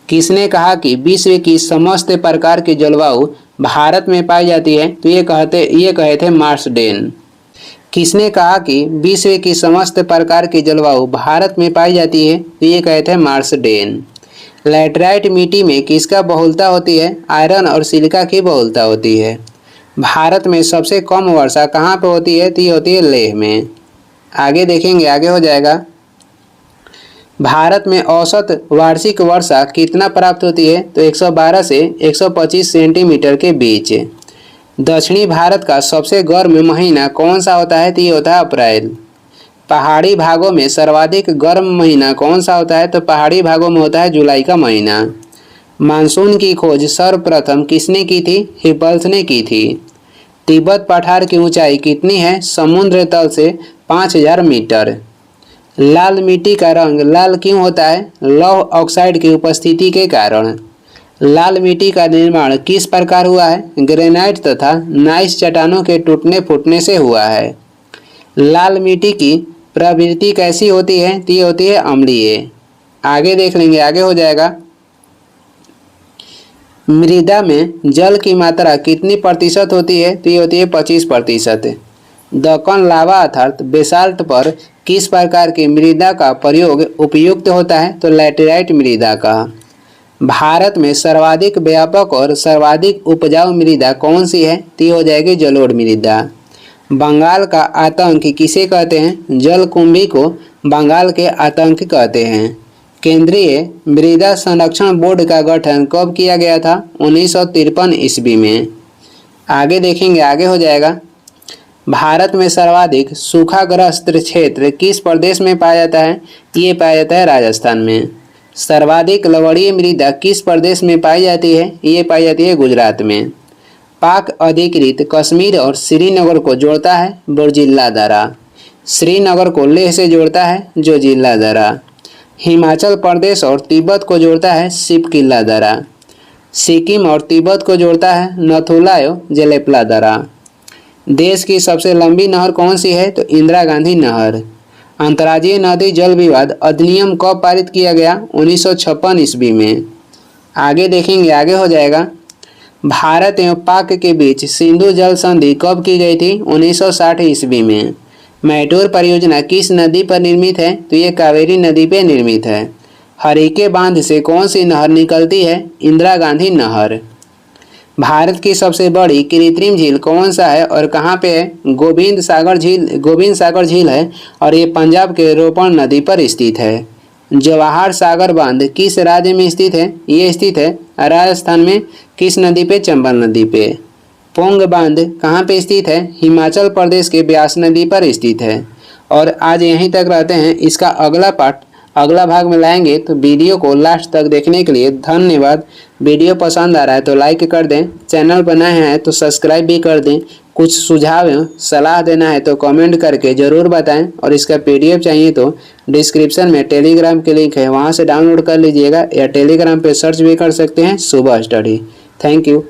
Speaker 1: किसने कहा कि विश्व की समस्त प्रकार की जलवायु भारत में पाई जाती है? तो ये कहे थे मार्सडेन। किसने कहा कि विश्व की समस्त प्रकार की जलवायु भारत में पाई जाती है? तो ये कहे थे मार्सडेन। लैटेराइट मिट्टी में किसका बहुलता होती है? आयरन और सिलिका की बहुलता होती है। भारत में सबसे कम वर्षा कहाँ पे होती है? तो ये होती है लेह में। आगे देखेंगे, आगे हो जाएगा। भारत में औसत वार्षिक वर्षा कितना प्राप्त होती है? तो 112 से 125 सेंटीमीटर के बीच। दक्षिणी भारत का सबसे गर्म महीना कौन सा होता है? तो ये होता है अप्रैल। पहाड़ी भागों में सर्वाधिक गर्म महीना कौन सा होता है? तो पहाड़ी भागों में होता है जुलाई का महीना। मानसून की खोज सर्वप्रथम किसने की थी? हिपल्स ने की थी। तिब्बत पठार की ऊंचाई कितनी है? समुद्र तल से 5000 मीटर। लाल मिट्टी का रंग लाल क्यों होता है? लौह ऑक्साइड की उपस्थिति के कारण। लाल मिट्टी का निर्माण किस प्रकार हुआ है? ग्रेनाइट तथा नाइस चट्टानों के टूटने फूटने से हुआ है। लाल मिट्टी की प्रवृत्ति कैसी होती है? तो ये होती है अम्लीय। आगे देख लेंगे, आगे हो जाएगा। मृदा में जल की मात्रा कितनी प्रतिशत होती है? तो ये होती है 25%। दक्कन लावा अर्थात बेसाल्ट पर किस प्रकार की मृदा का प्रयोग उपयुक्त होता है? तो लैटेराइट मृदा का। भारत में सर्वाधिक व्यापक और सर्वाधिक उपजाऊ मृदा कौन सी है? तो ये हो जाएगी जलोढ़ मृदा। बंगाल का आतंक किसे कहते हैं? जलकुंभी को बंगाल के आतंक कहते हैं। केंद्रीय मृदा संरक्षण बोर्ड का गठन कब किया गया था? 1953 ईस्वी में। आगे देखेंगे, आगे हो जाएगा। भारत में सर्वाधिक सूखाग्रस्त क्षेत्र किस प्रदेश में पाया जाता है? ये पाया जाता है राजस्थान में। सर्वाधिक लवणीय मृदा किस प्रदेश में पाई जाती है? ये पाई जाती है गुजरात में। पाक अधिकृत कश्मीर और श्रीनगर को जोड़ता है बोर्जिल्ला दर्रा। श्रीनगर को लेह से जोड़ता है जोजिल्ला दर्रा। हिमाचल प्रदेश और तिब्बत को जोड़ता है शिपकिल्ला दर्रा। सिक्किम और तिब्बत को जोड़ता है नथुलायो जेलेपला दर्रा। देश की सबसे लंबी नहर कौन सी है? तो इंदिरा गांधी नहर। अंतर्राज्यीय नदी जल विवाद अधिनियम कब पारित किया गया? 1956 ईस्वी में। आगे देखेंगे, आगे हो जाएगा। भारत एवं पाक के बीच सिंधु जल संधि कब की गई थी? 1960 ईस्वी में। मैटूर परियोजना किस नदी पर निर्मित है? तो ये कावेरी नदी पर निर्मित है। हरिके बांध से कौन सी नहर निकलती है? इंदिरा गांधी नहर। भारत की सबसे बड़ी कृत्रिम झील कौन सा है और कहाँ पे है? गोविंद सागर झील है और ये पंजाब के रोपण नदी पर स्थित है। जवाहर सागर बांध किस राज्य में स्थित है? ये स्थित है राजस्थान में। किस नदी पे? चंबल नदी पे। पोंग बांध कहाँ पे स्थित है? हिमाचल प्रदेश के ब्यास नदी पर स्थित है। और आज यहीं तक रहते हैं। इसका अगला भाग में लाएंगे, तो वीडियो को लास्ट तक देखने के लिए धन्यवाद। वीडियो पसंद आ रहा है तो लाइक कर दें, चैनल पर नए हैं तो सब्सक्राइब भी कर दें। कुछ सुझाव सलाह देना है तो कमेंट करके ज़रूर बताएं। और इसका PDF चाहिए तो डिस्क्रिप्शन में टेलीग्राम के लिंक है, वहाँ से डाउनलोड कर लीजिएगा, या टेलीग्राम पे सर्च भी कर सकते हैं सुबह स्टडी। Thank you.